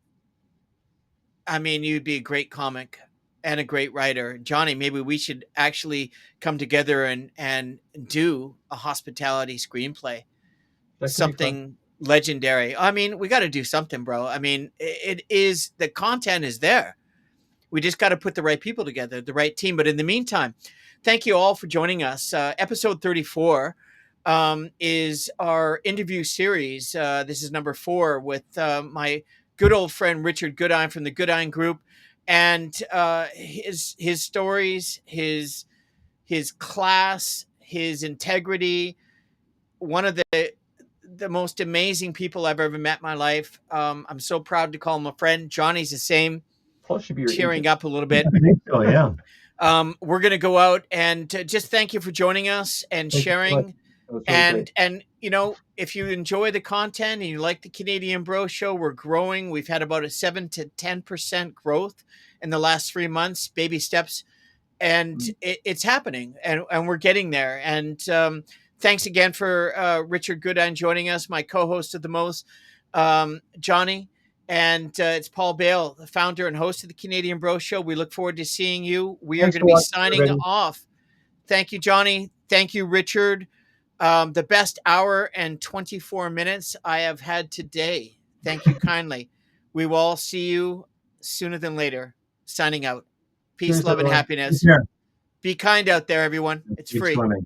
I mean, you'd be a great comic and a great writer. Johnny, maybe we should actually come together and do a hospitality screenplay, That could be fun. something legendary. I mean, we got to do something, bro. I mean, it is, the content is there. We just got to put the right people together, the right team. But in the meantime, thank you all for joining us. Episode 34 is our interview series. This is number 4 with my good old friend Richard Goodine from the Goodine Group, and his stories, his class, his integrity. One of the most amazing people I've ever met in my life. I'm so proud to call him a friend. Johnny's the same, Paul should be your tearing agent. up a little bit. I think so. Yeah. We're going to go out and just thank you for joining us and Thank you so much. sharing. That was really great. And if you enjoy the content and you like the Canadian Bro Show, we're growing. We've had about a 7 to 10% growth in the last 3 months, baby steps, and it's happening, and we're getting there. And thanks again for Richard Goodine joining us, my co-host of the most, Johnny. And it's Paul Bale, the founder and host of the Canadian Bro Show. We look forward to seeing you. We are Thanks going to for be watching, signing everybody. off. Thank you, Johnny. Thank you, Richard. The best hour and 24 minutes I have had today. Thank you kindly. We will all see you sooner than later. Signing out. Peace, Cheers, love, and everyone. happiness. Take care. Be kind out there, everyone. It's Keep free. swimming.